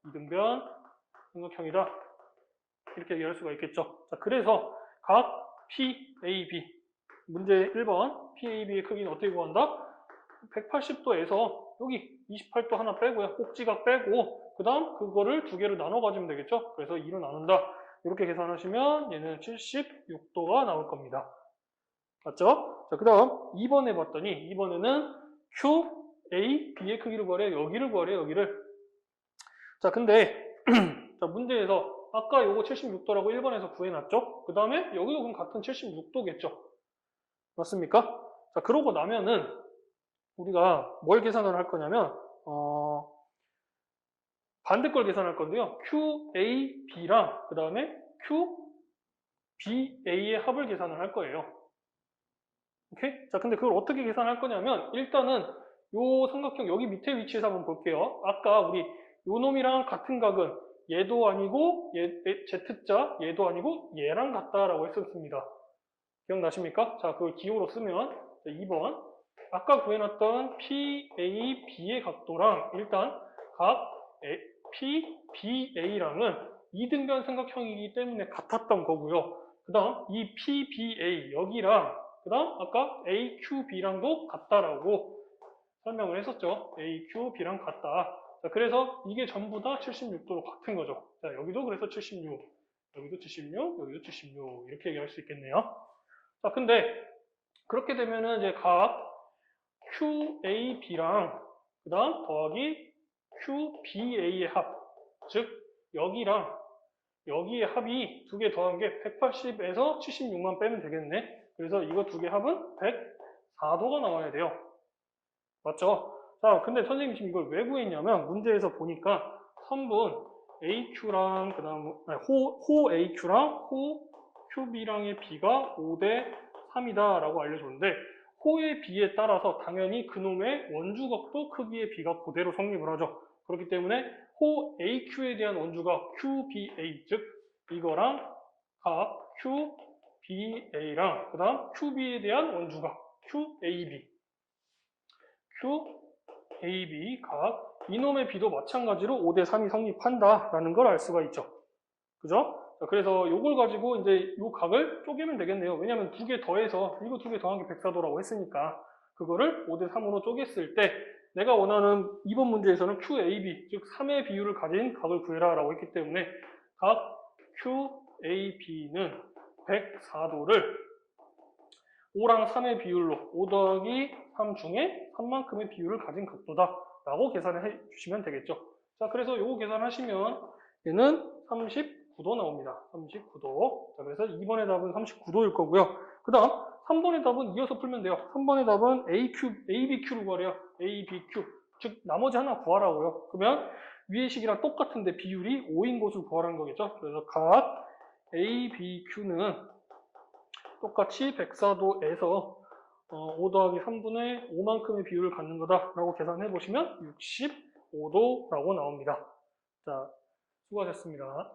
이등변 삼각형이다 이렇게 얘기할 수가 있겠죠. 자, 그래서 각 PAB 문제 1번 PAB의 크기는 어떻게 구한다? 180도에서 여기 28도 하나 빼고요. 꼭지각 빼고 그 다음 그거를 두 개를 나눠 가지면 되겠죠. 그래서 2로 나눈다. 이렇게 계산하시면 얘는 76도가 나올 겁니다. 맞죠? 자, 그 다음 2번에 봤더니 2번에는 QAB의 크기를 구하래. 여기를 구하래. 여기를. 자, 근데 자, 문제에서 아까 요거 76도라고 1번에서 구해놨죠? 그 다음에 여기도 그럼 같은 76도겠죠? 맞습니까? 자, 그러고 나면은 우리가 뭘 계산을 할 거냐면 반대 걸 계산할 건데요. QAB랑 그 다음에 QBA의 합을 계산을 할 거예요. 오케이? 자, 근데 그걸 어떻게 계산할 거냐면 일단은 요 삼각형 여기 밑에 위치에서 한번 볼게요. 아까 우리 요 놈이랑 같은 각은 얘도 아니고 Z자 얘도 아니고 얘랑 같다라고 했었습니다. 기억나십니까? 자, 그걸 기호로 쓰면 2번 아까 구해놨던 PAB의 각도랑 일단 각 PBA랑은 이등변 삼각형이기 때문에 같았던 거고요. 그 다음 이 PBA 여기랑 그 다음 아까 AQB랑도 같다라고 설명을 했었죠. AQB랑 같다. 자, 그래서 이게 전부 다 76도로 같은 거죠. 자, 여기도 그래서 76, 여기도 76, 여기도 76 이렇게 얘기할 수 있겠네요. 자, 근데 그렇게 되면은 이제 각 QAB랑 그 다음 더하기 QBA의 합 즉 여기랑 여기의 합이 두 개 더한 게 180에서 76만 빼면 되겠네. 그래서 이거 두 개 합은 104도가 나와야 돼요. 맞죠? 자, 근데 선생님이 지금 이걸 왜 구했냐면 문제에서 보니까 선분 AQ랑 그다음 호 AQ랑 호 QB랑의 B가 5대 3이다 라고 알려줬는데 호의 B에 따라서 당연히 그놈의 원주각도 크기의 B가 그대로 성립을 하죠. 그렇기 때문에 호 AQ에 대한 원주각 QBA 즉 이거랑 각 QBA랑 그 다음 QB에 대한 원주각 QAB QAB 각 이놈의 B도 마찬가지로 5대 3이 성립한다라는 걸 알 수가 있죠. 그죠? 자, 그래서 이걸 가지고 이제 이 각을 쪼개면 되겠네요. 왜냐면 두 개 더해서 이거 두 개 더한 게 104도라고 했으니까 그거를 5대 3으로 쪼갰을 때 내가 원하는 이번 문제에서는 QAB 즉 3의 비율을 가진 각을 구해라 라고 했기 때문에 각 QAB는 104도를 5랑 3의 비율로 5 더하기 3 중에 3만큼의 비율을 가진 각도다 라고 계산을 해 주시면 되겠죠. 자, 그래서 요거 계산하시면 얘는 39도 나옵니다. 39도. 자, 그래서 2번의 답은 39도일 거고요. 그 다음 3번의 답은 이어서 풀면 돼요. 3번의 답은 ABQ를 구하래요. ABQ. 즉 나머지 하나 구하라고요. 그러면 위의 식이랑 똑같은데 비율이 5인 것을 구하라는 거겠죠. 그래서 각 ABQ는 똑같이 104도에서 5 더하기 3분의 5만큼의 비율을 갖는 거다라고 계산해 보시면 65도라고 나옵니다. 자, 수고하셨습니다.